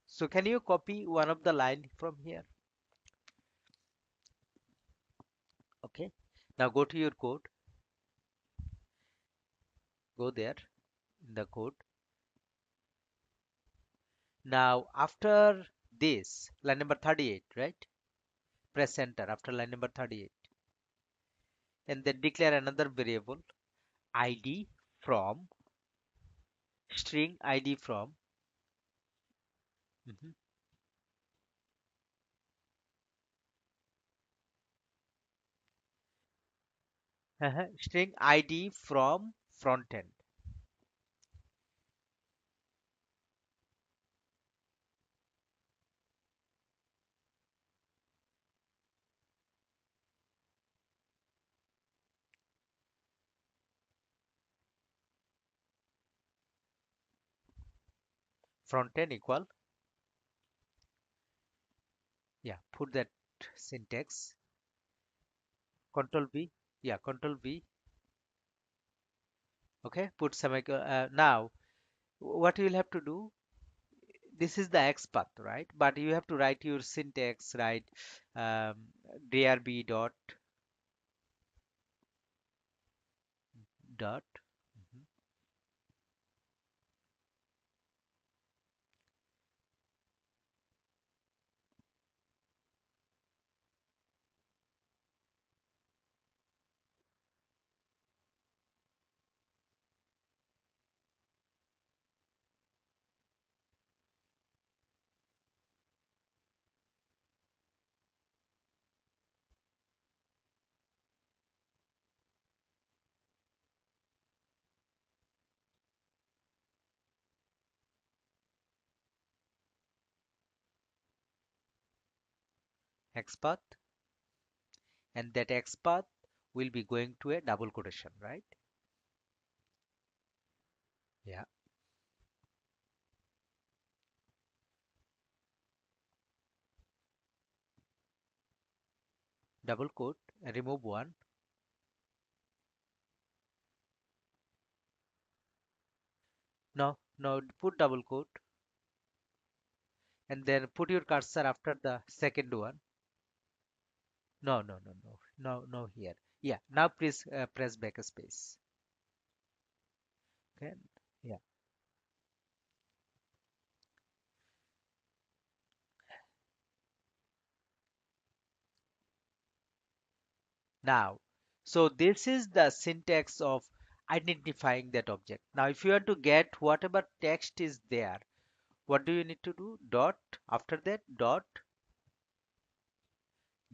So can you copy one of the line from here? Okay, now go to your code, go there in the code, Now, after this, line number 38, right? Press enter after line number 38. And then declare another variable id from string id from mhm, string id from frontend. Frontend equal, yeah, put that syntax. Control V, yeah, Control V. Okay, put semicolon. Now, what you will have to do, this is the X path, right? But you have to write your syntax, right? Um, drb dot mhm, X path, and that X path will be going to a double quotation, right? Yeah, double quote, remove one. No, no, put double quote, and then put your cursor after the second one. No, no, no, no, no, no here. Yeah, now please press backspace. Okay, yeah. Now, so this is the syntax of identifying that object. Now, if you want to get whatever text is there, what do you need to do? Dot, after that, dot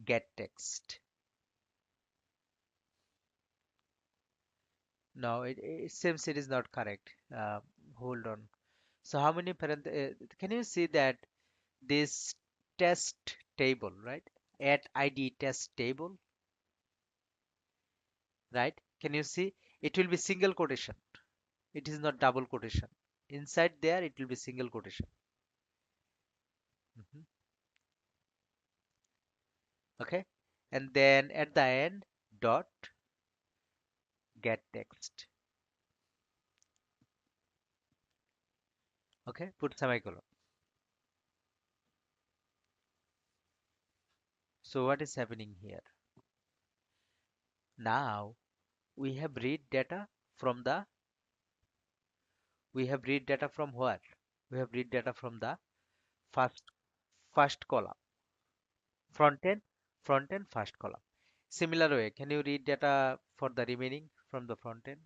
get text. No, it seems it is not correct. Hold on. So how many can you see that this test table, right? At ID test table, right? Can you see? It will be single quotation. It is not double quotation. Inside there, it will be single quotation. Mhm. Okay, and then at the end, dot get text. Okay, put semicolon. So what is happening here? Now we have read data from the we have read data from where? We have read data from the first first column. Front end, front end, first column. Similar way, can you read data for the remaining from the front end?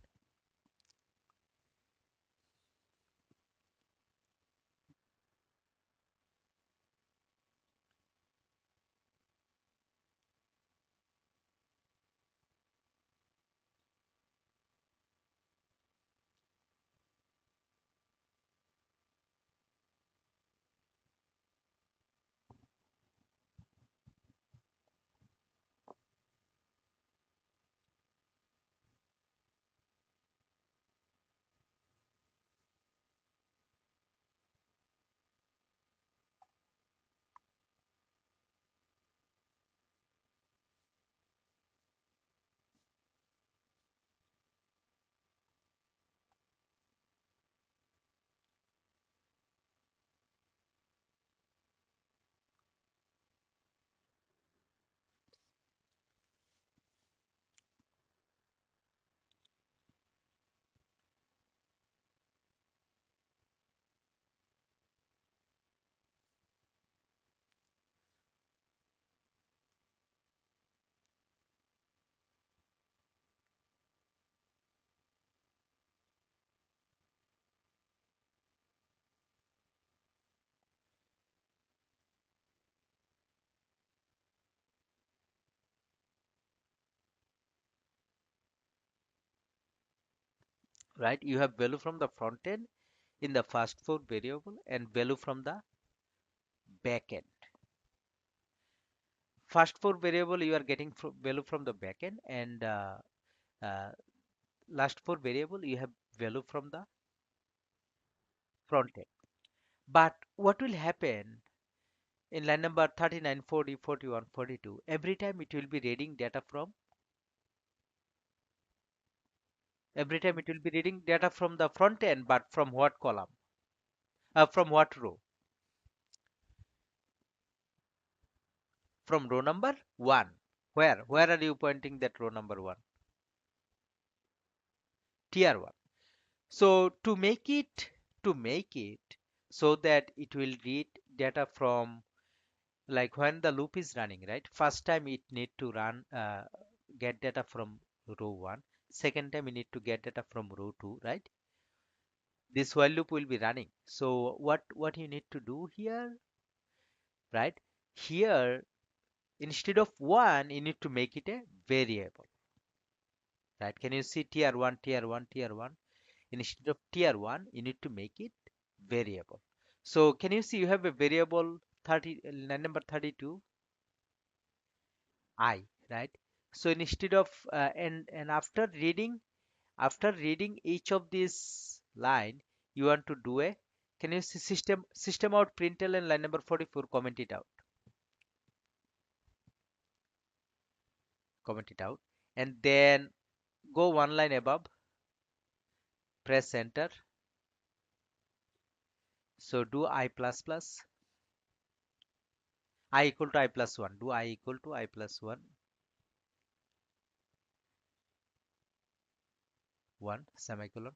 right? You have value from the front end in the first four variable and value from the back end. First four variable you are getting value from the back end, and uh, last four variable you have value from the front end. But what will happen in line number 39, 40, 41, 42? Every time it will be reading data from every time it will be reading data from the front end, but from what column? From what row? From row number one. Where are you pointing that row number one? Tier one. So to make it so that it will read data from, like when the loop is running, right? First time it need to run get data from row one. Second time you need to get data from row two, right? This while loop will be running. So what you need to do here, right? Here instead of one, you need to make it a variable, right? Can you see tier one, tier one, tier one? Instead of tier one, you need to make it variable. So can you see you have a variable 30, line number 32, I, right? So instead of and after reading each of these line, you want to do a, can you see system out println line number 44, comment it out, and then go one line above, press enter. So do I plus plus, I equal to I plus 1, do I equal to I plus 1, 1 semicolon,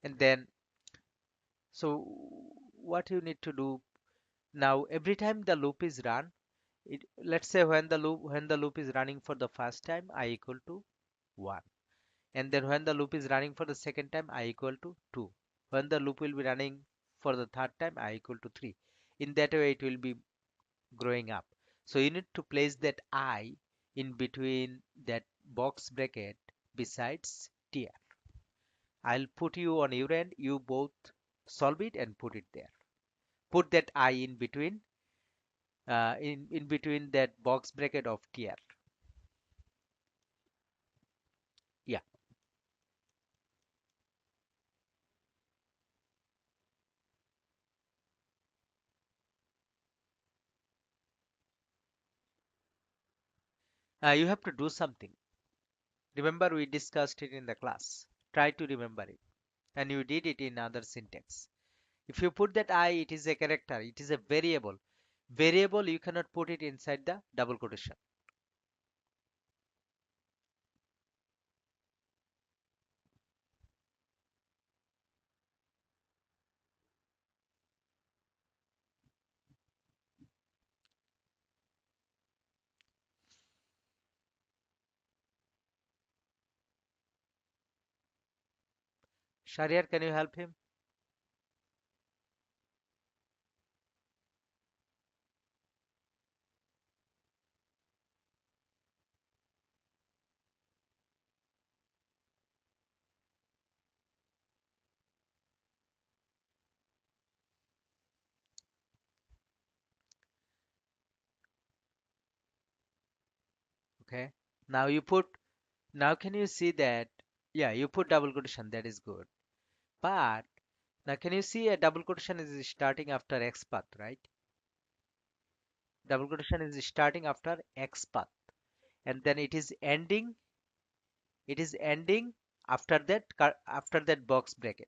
and then, so what you need to do now, every time the loop is run, let's say when the loop is running for the first time, I equal to 1, and then when the loop is running for the second time, I equal to 2, when the loop will be running for the third time, I equal to 3. In that way it will be growing up. So you need to place that I in between that box bracket besides tier. I'll put you on your end, you both solve it and put it there. Put that I in between that box bracket of tier. Yeah, you have to do something. Remember we discussed it in the class. Try to remember it. And you did it in other syntax. If you put that I, it is a character, it is a variable. Variable, you cannot put it inside the double quotation. Shariar, can you help him? Okay. Now you put, now can you see that? Yeah, you put double quotation, that is good. But now can you see a double quotation is starting after X path, right? Double quotation is starting after X path, and then it is ending after that box bracket,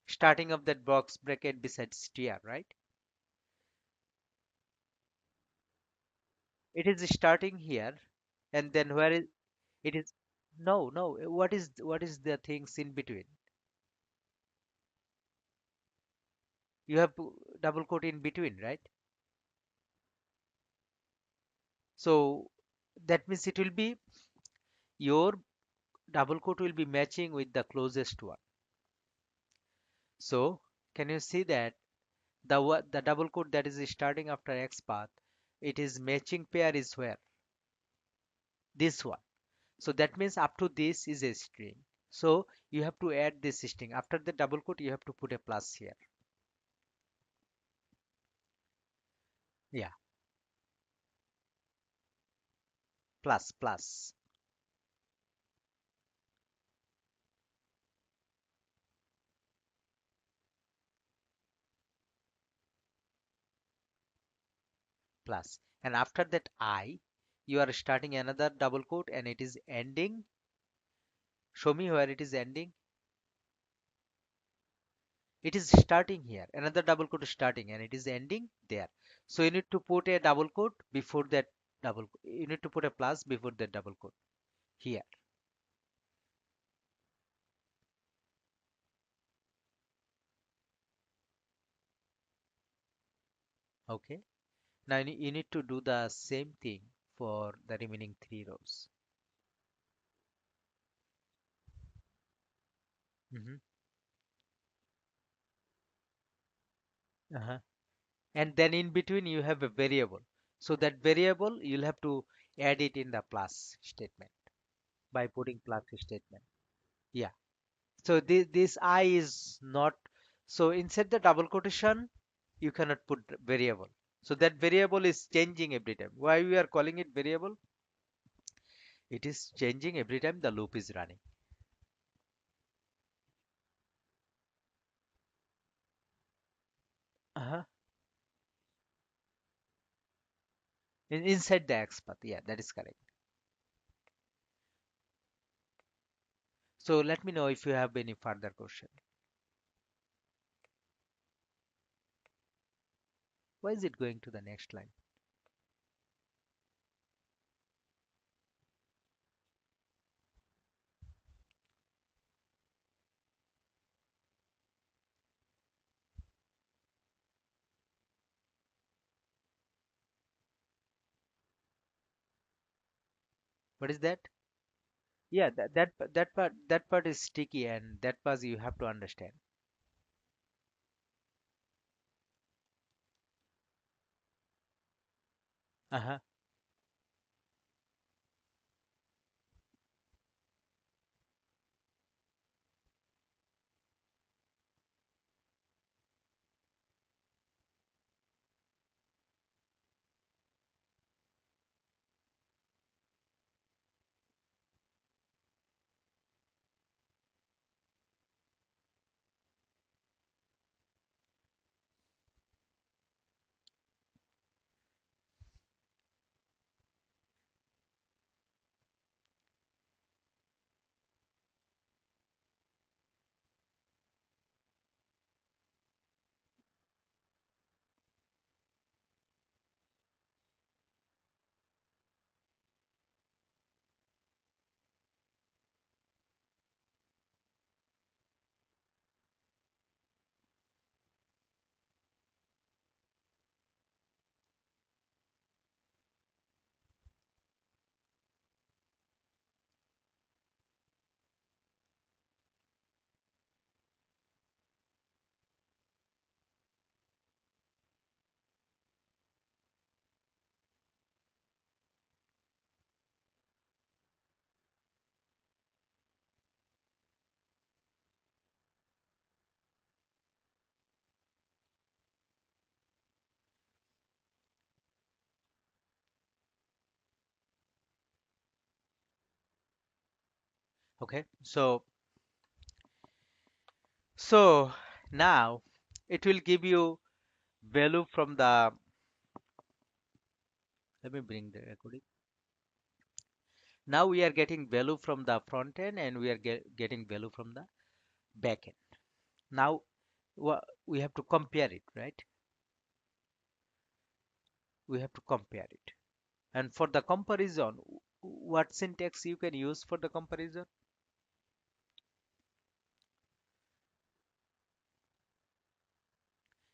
starting of that box bracket besides tr, right? It is starting here, and then where is it is, no, what is the things in between? You have to double quote in between, right? So that means it will be, your double quote will be matching with the closest one. So can you see that the double quote that is starting after X path, it is matching pair is where? This one. So that means up to this is a string. So you have to add this string. After the double quote, you have to put a plus here. Yeah, plus, plus, plus. And after that I, you are starting another double quote and it is ending. Show me where it is ending. It is starting here. Another double quote is starting and it is ending there. So you need to put a double quote before that you need to put a plus before that double quote here. Okay. Now you need to do the same thing for the remaining three rows. Hmm. Uh-huh. And then in between you have a variable. So that variable you'll have to add it in the plus statement by putting plus statement. Yeah. So this I is not, so inside the double quotation you cannot put variable. So that variable is changing every time. Why we are calling it variable? It is changing every time the loop is running. Uh-huh. Inside the X path. Yeah, that is correct. So let me know if you have any further question. Why is it going to the next line? What is that? Yeah, that part is sticky and that part you have to understand. Uh-huh. Okay. So now it will give you value from the, let me bring the recording. Now we are getting value from the front end and we are getting value from the back end. Now we have to compare it, right? We have to compare it. And for the comparison, what syntax you can use for the comparison?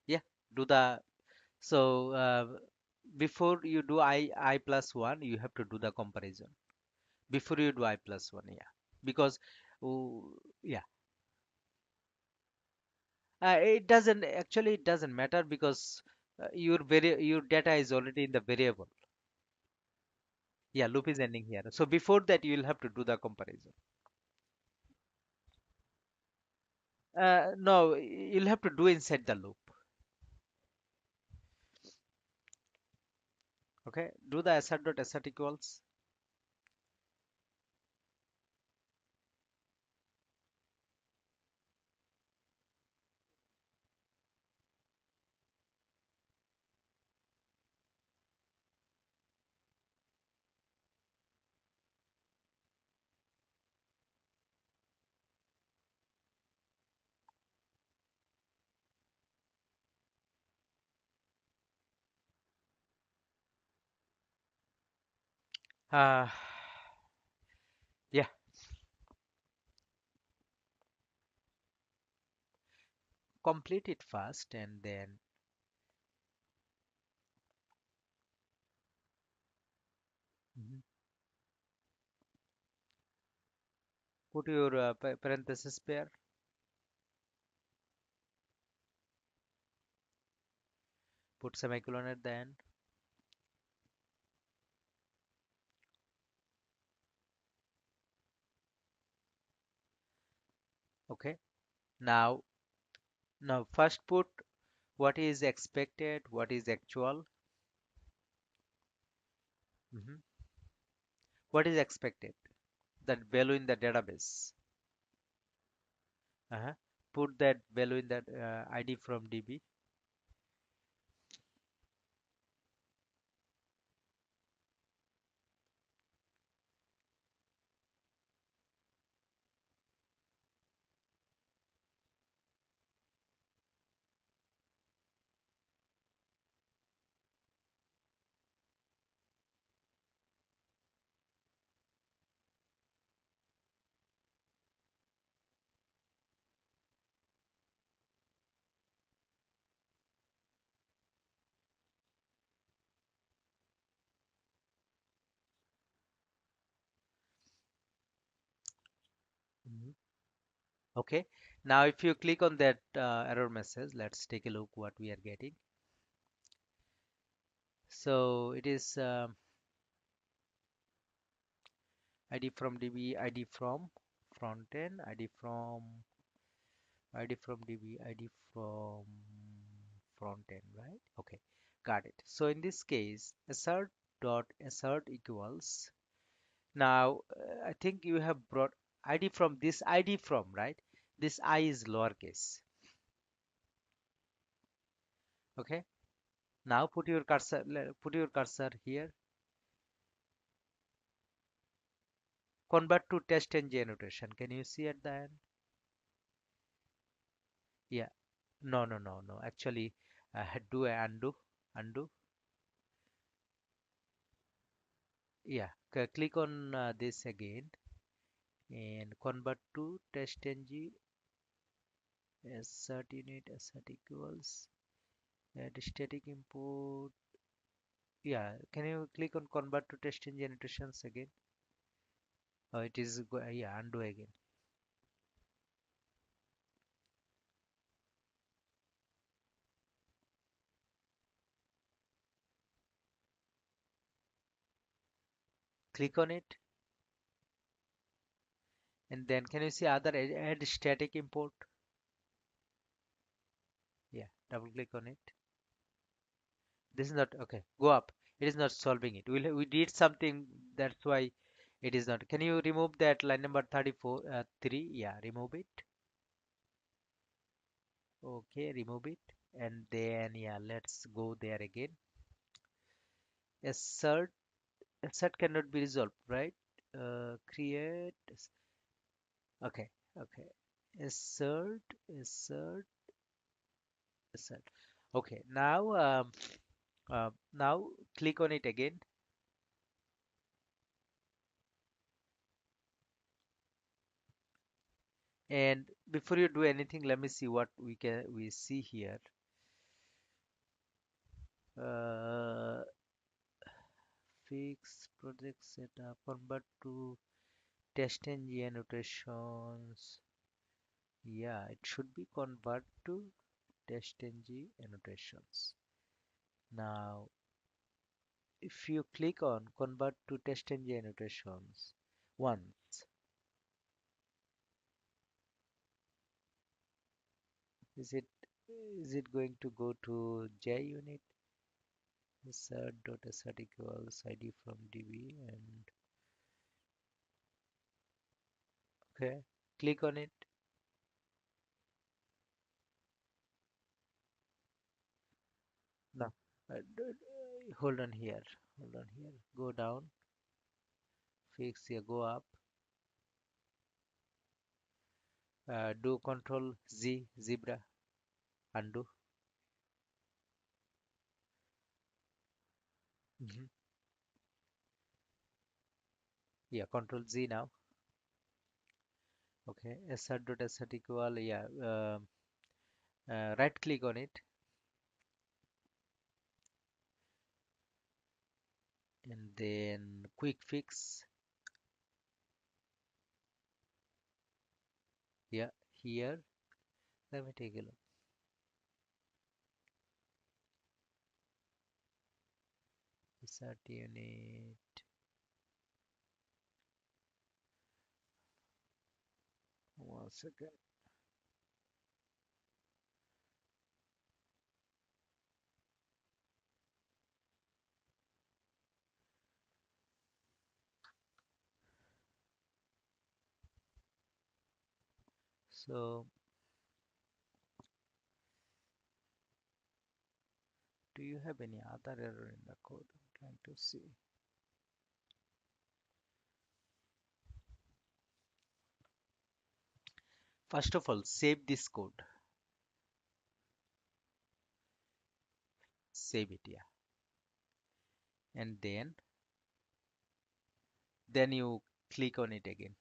Yeah, do the, so before you do I plus one, you have to do the comparison. Before you do I plus one, yeah, because yeah, it doesn't matter because your data is already in the variable. Yeah, loop is ending here. So before that, you will have to do the comparison. No, you'll have to do inside the loop. Okay, do the assert dot assert equals. Uh, yeah, complete it first and then mhm, put your parenthesis pair. Put semicolon at the end. Okay. Now, now first put what is expected, what is actual. Mhm. What is expected? That value in the database. Uh-huh. Put that value in that ID from DB. Mhm. Okay. Now, if you click on that error message, let's take a look what we are getting. So it is ID from DB, ID from front end, ID from DB, ID from front end, right? Okay, got it. So in this case, assert dot assert equals. Now, I think you have brought ID from this ID from, right? This I is lowercase. Okay. Now put your cursor here. Convert to test ng notation. Can you see at the end? Yeah. No, no, no, no. Actually, do a undo. Yeah. Click on this again and convert to test ng assert unit assert equals add static input. Yeah. Can you click on convert to test ng annotations again? Oh, it is yeah. Undo again. Click on it and then can you see other add static import? Yeah. Double click on it. This is not okay. Go up. It is not solving it. We did something. That's why it is not. Can you remove that line number 34, 3? Yeah, remove it. Okay, remove it. And then yeah, let's go there again. Assert assert cannot be resolved, right? Create. Okay, okay. Assert assert assert. Okay, now click on it again. And before you do anything, let me see what we see here. Uh, Fix project setup, convert to test ng annotations. Yeah, it should be convert to test ng annotations. Now, if you click on convert to test ng annotations once, Is it is it going to go to JUnit? Assert equals ID from DB and okay, click on it. No, hold on here. Hold on here. Go down. Fix here. Go up. Do Control Z zebra. Undo. Hmm. Yeah, Control Z now. Okay. Assert equal. Yeah. Right click on it and then quick fix. Yeah. Here. Let me take a look. Assert unit. 1 second. So, do you have any other error in the code? I'm trying to see. First of all, save this code. Save it, yeah. And then you click on it again.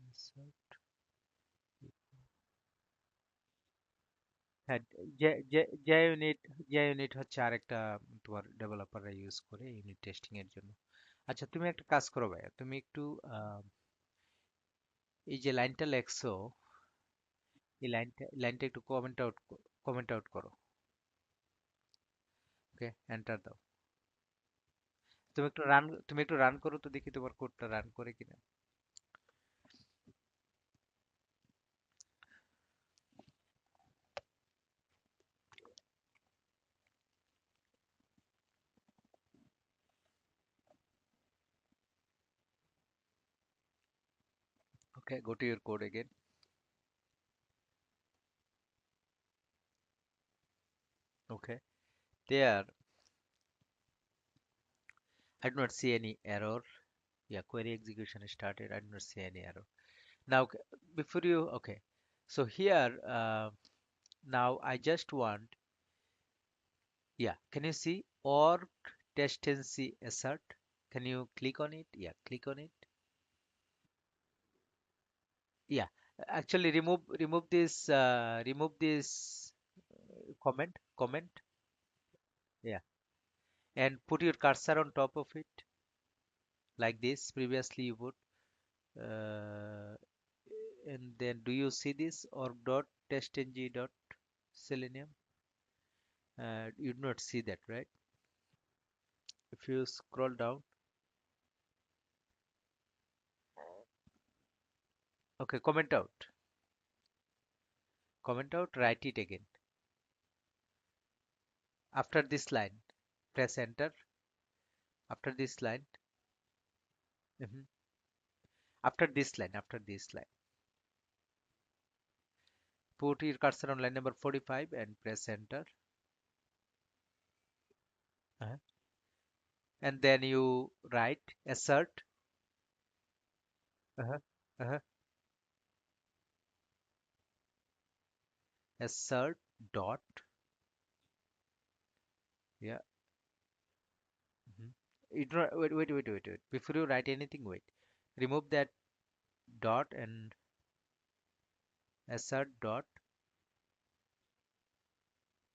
Insert. হ্যাঁ, JUnit হচ্ছে আরেকটা তোমার ডেভেলপাররা use করে unit testing এর জন্য। আচ্ছা, তুমি একটা কাজ করো ভাইয়া, তুমি একটু এই যে লাইনটা লেখছো, এই লাইনটা একটু কমেন্ট আউট করো। ওকে, এন্টার দাও। তুমি একটু রান করো তো দেখি তোমার কোডটা রান করে কিনা। Okay, go to your code again. Okay, there I do not see any error. Yeah, query execution is started. I do not see any error. Now, before you, okay, so here, now I just want, yeah, can you see org testancy assert? Can you click on it? Yeah, click on it. Yeah, actually remove this comment. Yeah, and put your cursor on top of it like this. Previously you put, and then do you see this org dot testng dot selenium? You do not see that, right? If you scroll down, okay, comment out, write it again. After this line, press enter. After this line, mhm, after this line, put your cursor on line number 45 and press enter. Uh-huh. And then you write assert, uh-huh, uh-huh, assert dot, yeah. Mhm. Wait. Before you write anything, wait. Remove that dot and assert dot.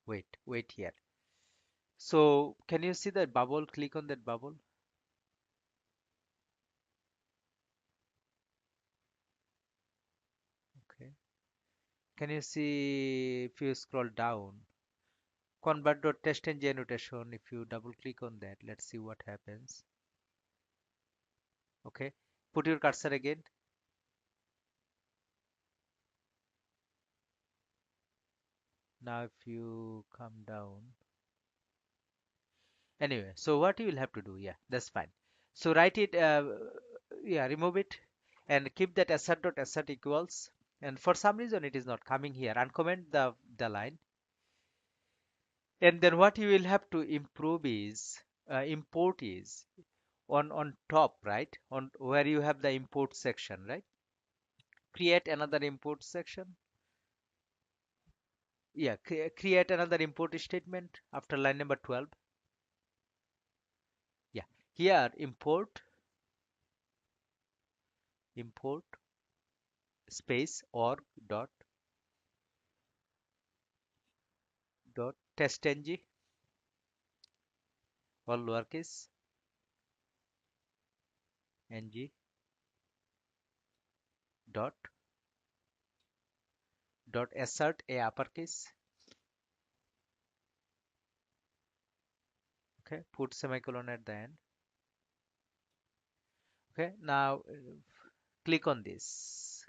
Wait here. So can you see that bubble? Click on that bubble. Okay. Can you see if you scroll down? convert.txt annotation. If you double click on that, let's see what happens. Okay, put your cursor again. Now if you come down, anyway, so what you will have to do, yeah, that's fine. So write it, yeah, remove it and keep that assert equals, and for some reason it is not coming here, uncomment the line. And then what you will have to improve is, import is on top, right, on where you have the import section, right? Create another import section. Yeah, create another import statement after line number 12. Yeah, here import space org dot test ng, all lowercase, ng dot assert a uppercase. Okay, put semicolon at the end. Okay, now click on this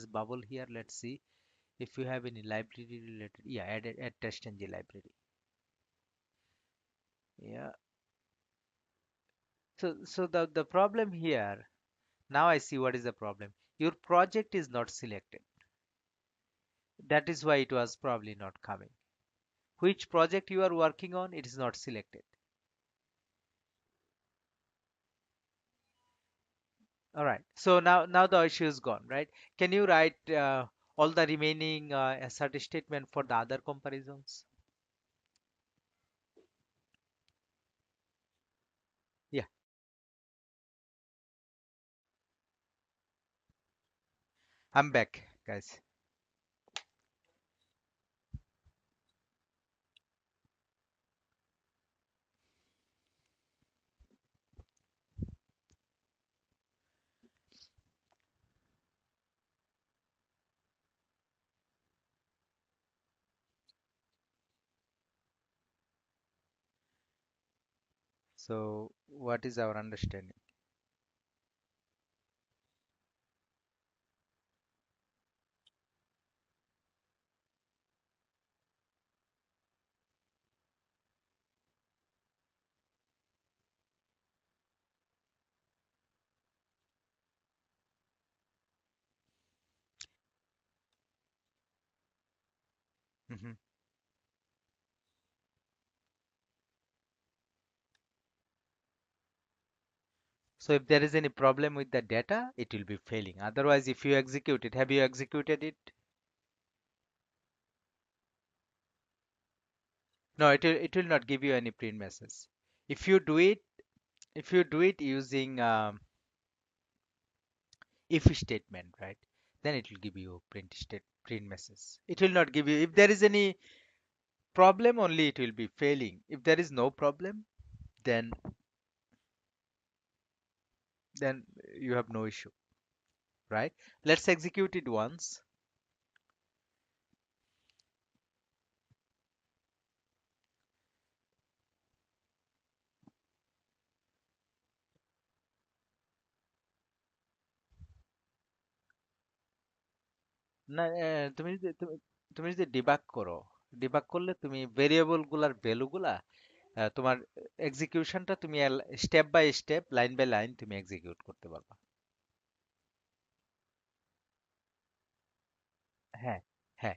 bubble here. Let's see if you have any library related. Yeah, add test ng library. Yeah, so the problem here, now I see what is the problem. Your project is not selected. That is why it was probably not coming. Which project you are working on, it is not selected. All right. So now the issue is gone, right? Can you write all the remaining assert statement for the other comparisons? Yeah, I'm back, guys. So what is our understanding? Mhm. So if there is any problem with the data, it will be failing. Otherwise, if you execute it, have you executed it? No, it will not give you any print message. If you do it, if you do it using if statement, right? Then it will give you print message. It will not give you, if there is any problem, only it will be failing. If there is no problem, then then you have no issue, right? Let's execute it once. না, তুমি যদি debug করো, debug করলে তুমি variable গুলার value গুলা, তোমার এক্সিকিউশনটা তুমি step by step, line by line তুমি এক্সিকিউট করতে পারবা। হ্যাঁ, হ্যাঁ,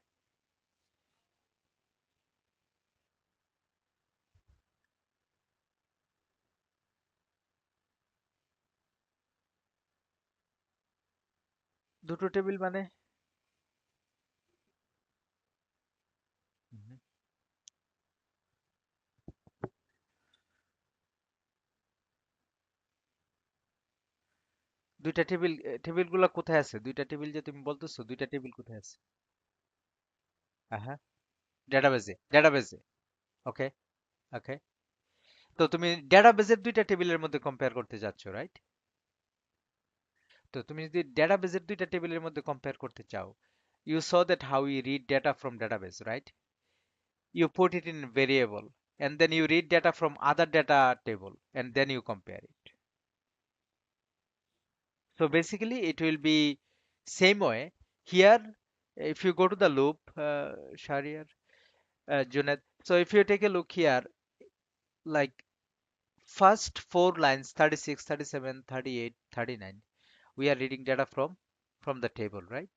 দুটো টেবিল মানে, হুম, দুইটা টেবিল, টেবিল গুলা কোথায় আছে? দুইটা টেবিল যে তুমি বলতেছো, দুইটা টেবিল কোথায় আছে? হ্যাঁ, ডেটাবেজে, ডেটাবেজে। ওকে, ওকে। তো তুমি ডেটাবেজের দুইটা টেবিলের মধ্যে কম্পেয়ার করতে যাচ্ছ, রাইট? তো তুমি যদি ডেটাবেজের দুইটা টেবিলের মধ্যে কম্পেয়ার করতে চাও, you saw that how we read data from database, right? you put it in variable, and then you read data from other data table, and then you compare it. So basically, it will be same way. Here, if you go to the loop, Shahriar, Junaid, so if you take a look here, like first four lines, 36, 37, 38, 39, we are reading data from the table, right?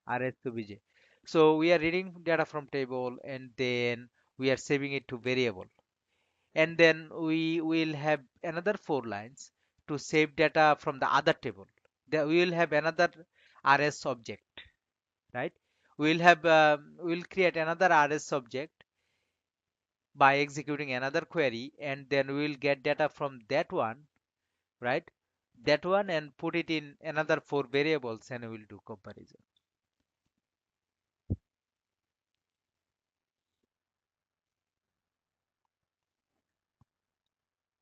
RS to BJ. So we are reading data from table, and then we are saving it to variable. And then we will have another four lines to save data from the other table. Then we will have another RS object, right? We'll create another RS object by executing another query, and then we will get data from that one, right? That one, and put it in another four variables, and we will do comparison.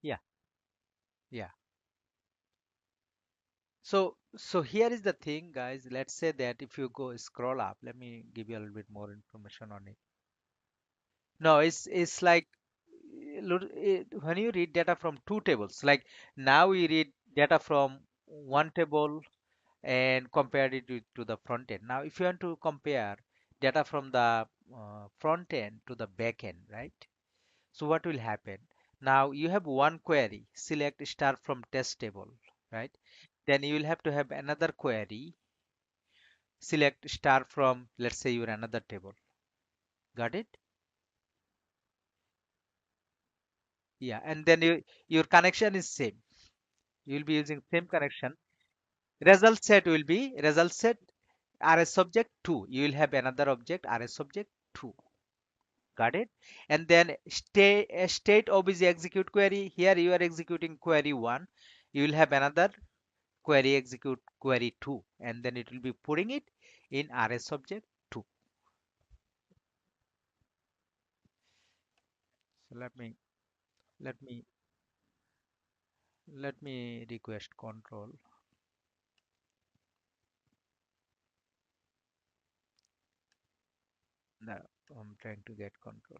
Yeah, yeah. So here is the thing, guys. Let's say that if you go scroll up, let me give you a little bit more information on it. No, it's like when you read data from two tables, like now we read data from one table and compared it to the front end. Now, if you want to compare data from the front end to the back end, right? So what will happen? Now you have one query, select star from test table, right? Then you will have to have another query, select star from, let's say, your another table. Got it? Yeah, and then your connection is same. You will be using same connection. Result set will be result set RS subject 2. You will have another object RS subject 2. Got it? And then state obj execute query. Here you are executing query 1. You will have another query execute query 2, and then it will be putting it in RS subject 2. So let me let me request control. No, I'm trying to get control.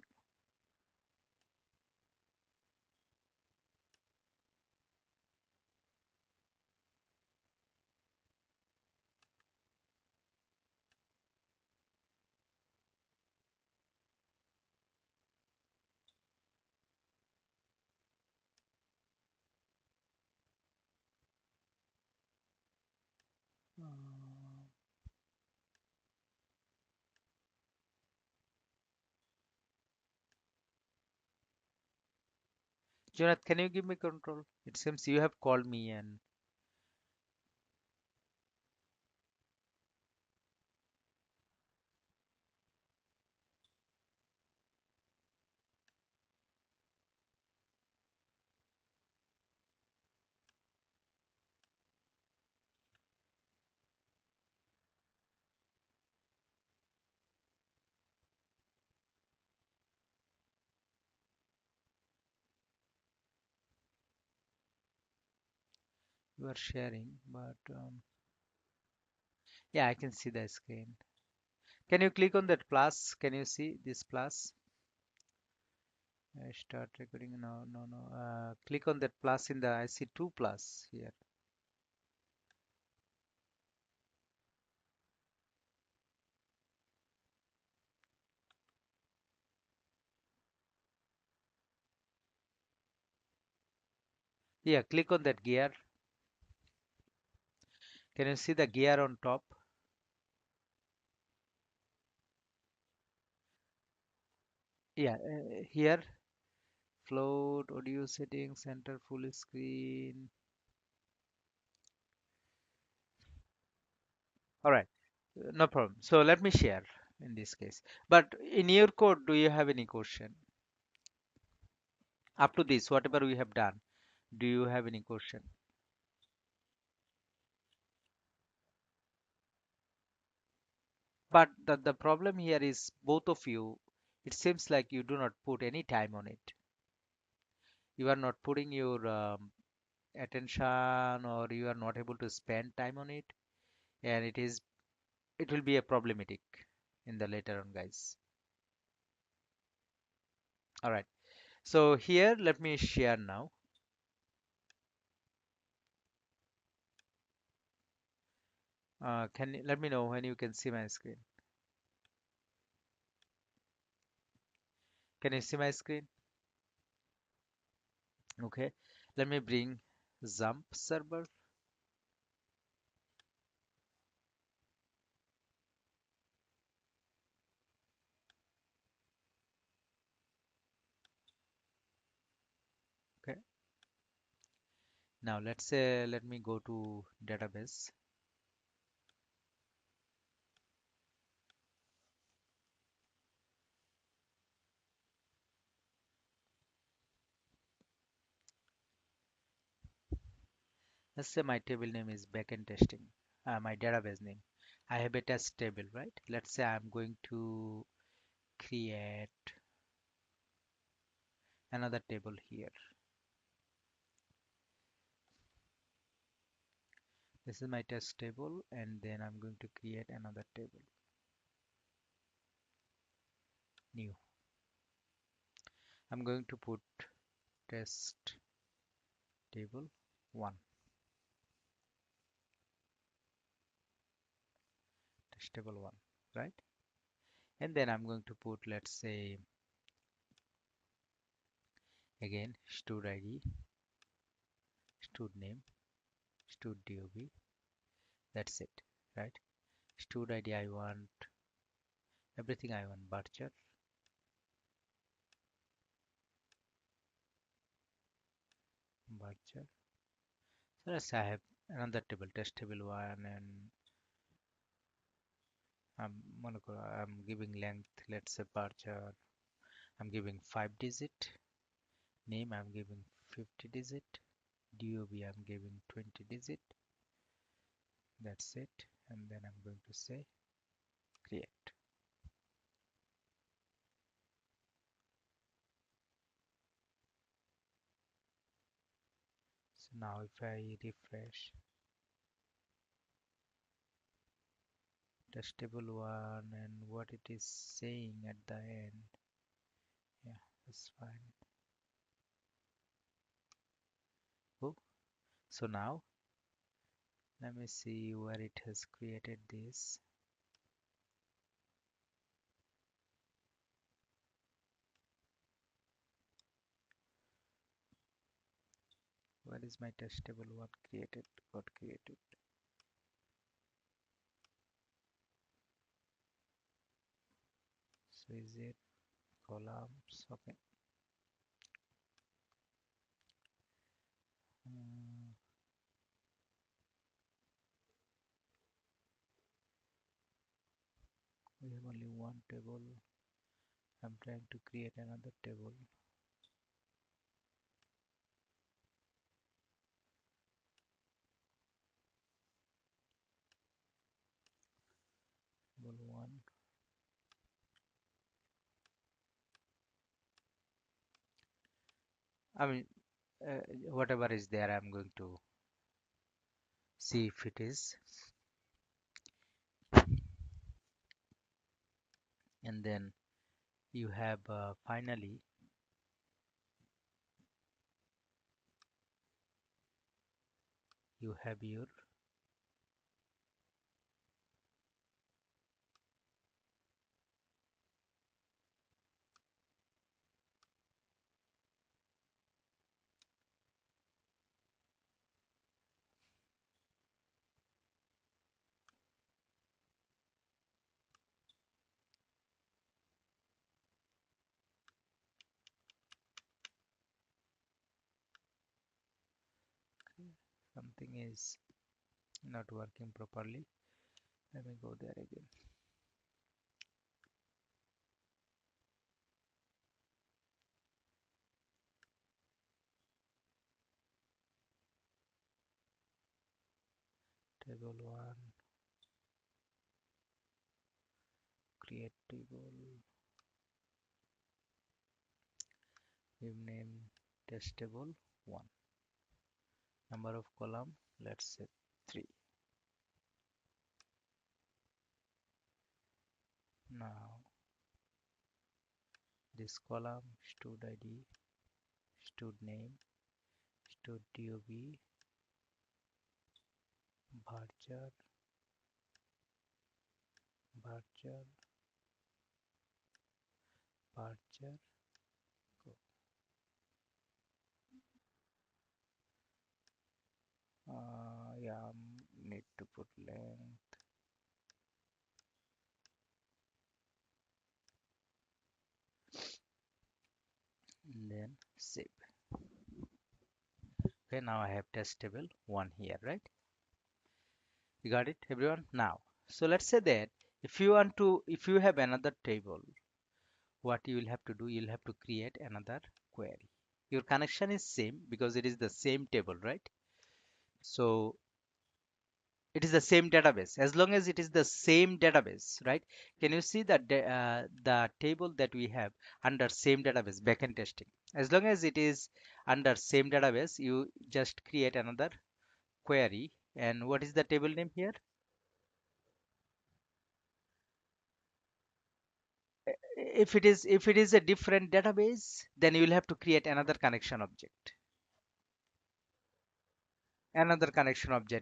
Uh, Jonath, can you give me control? It seems you have called me and you are sharing, but yeah, I can see the screen. Can you click on that plus? Can you see this plus? Start recording. No, no, no. Click on that plus in the. I see two plus here. Yeah, click on that gear. Can you see the gear on top? Yeah, here float, audio settings, center full screen. All right, no problem. So let me share in this case. But in your code, do you have any question? Up to this, whatever we have done, do you have any question? But the problem here is both of you, it seems like you do not put any time on it. You are not putting your attention, or you are not able to spend time on it, and it will be a problematic in the later on, guys. All right. So here, let me share now. Can you let me know when you can see my screen? Can you see my screen? Okay. Let me bring Jump server. Okay. Now let's say let me go to database. Let's say my table name is backend testing. My database name. I have a test table, right? Let's say I'm going to create another table here. This is my test table, and then I'm going to create another table, new. I'm going to put test table 1, test table 1, right? And then I'm going to put, let's say, again, stud ID, stud name, stud dob. That's it, right? Stud ID, I want everything. I want varchar, varchar. So let's say I have another table, test table 1, and I'm giving length, let's say varchar. I'm giving 5 digit. Name I'm giving 50 digit. DOB I'm giving 20 digit. That's it. And then I'm going to say create. So now if I refresh test table 1 and what it is saying at the end, yeah, that's fine. Oh, so now let me see where it has created this. Where is my test table 1 created? Got created. So is it columns? Okay. Hmm, we have only one table. I'm trying to create another table. Table 1. I mean, whatever is there, I'm going to see if it is. And then you have finally you have your something is not working properly. Let me go there again. Table 1, create table, give name test table 1. Number of column, let's say 3. Now this column stud id, stud name, stud dob, varchar, varchar, varchar. Yeah, need to put length, and then save. Okay, now I have test table 1 here, right? You got it, everyone? Now, so let's say that if you have another table, what you will have to do, you'll have to create another query. Your connection is same because it is the same table, right? So it is the same database. As long as it is the same database, right? Can you see that the table that we have under same database, backend testing? As long as it is under same database, you just create another query. And what is the table name here? If it is a different database, then you will have to create another connection object,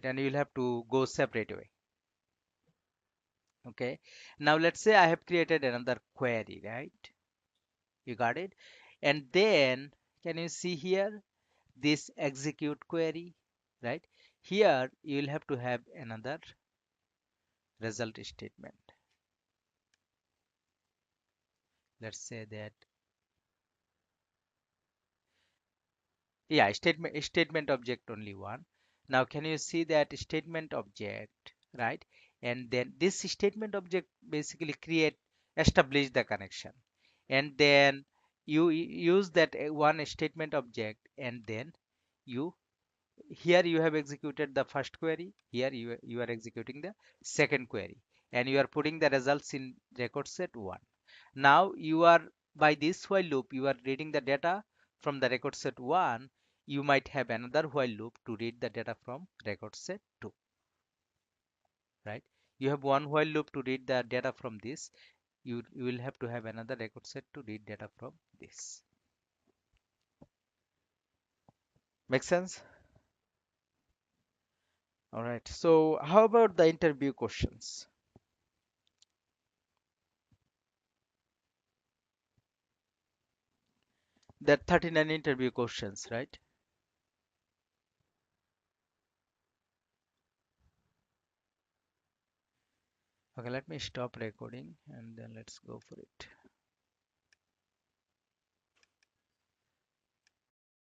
and you will have to go separate way. Okay, now let's say I have created another query, right? You got it? And then can you see here this execute query, right? Here you will have to have another result statement. Let's say that, yeah, statement object only one. Now can you see that statement object, right? And then this statement object basically establish the connection, and then you use that one statement object, and then you here you have executed the first query, here you are executing the second query, and you are putting the results in record set 1. Now you are, by this while loop, you are reading the data from the record set 1. You might have another while loop to read the data from record set 2, right? You have one while loop to read the data from this. You will have to have another record set to read data from this. Make sense? All right. So how about the interview questions? There are 39 interview questions, right? Okay, let me stop recording and then let's go for it.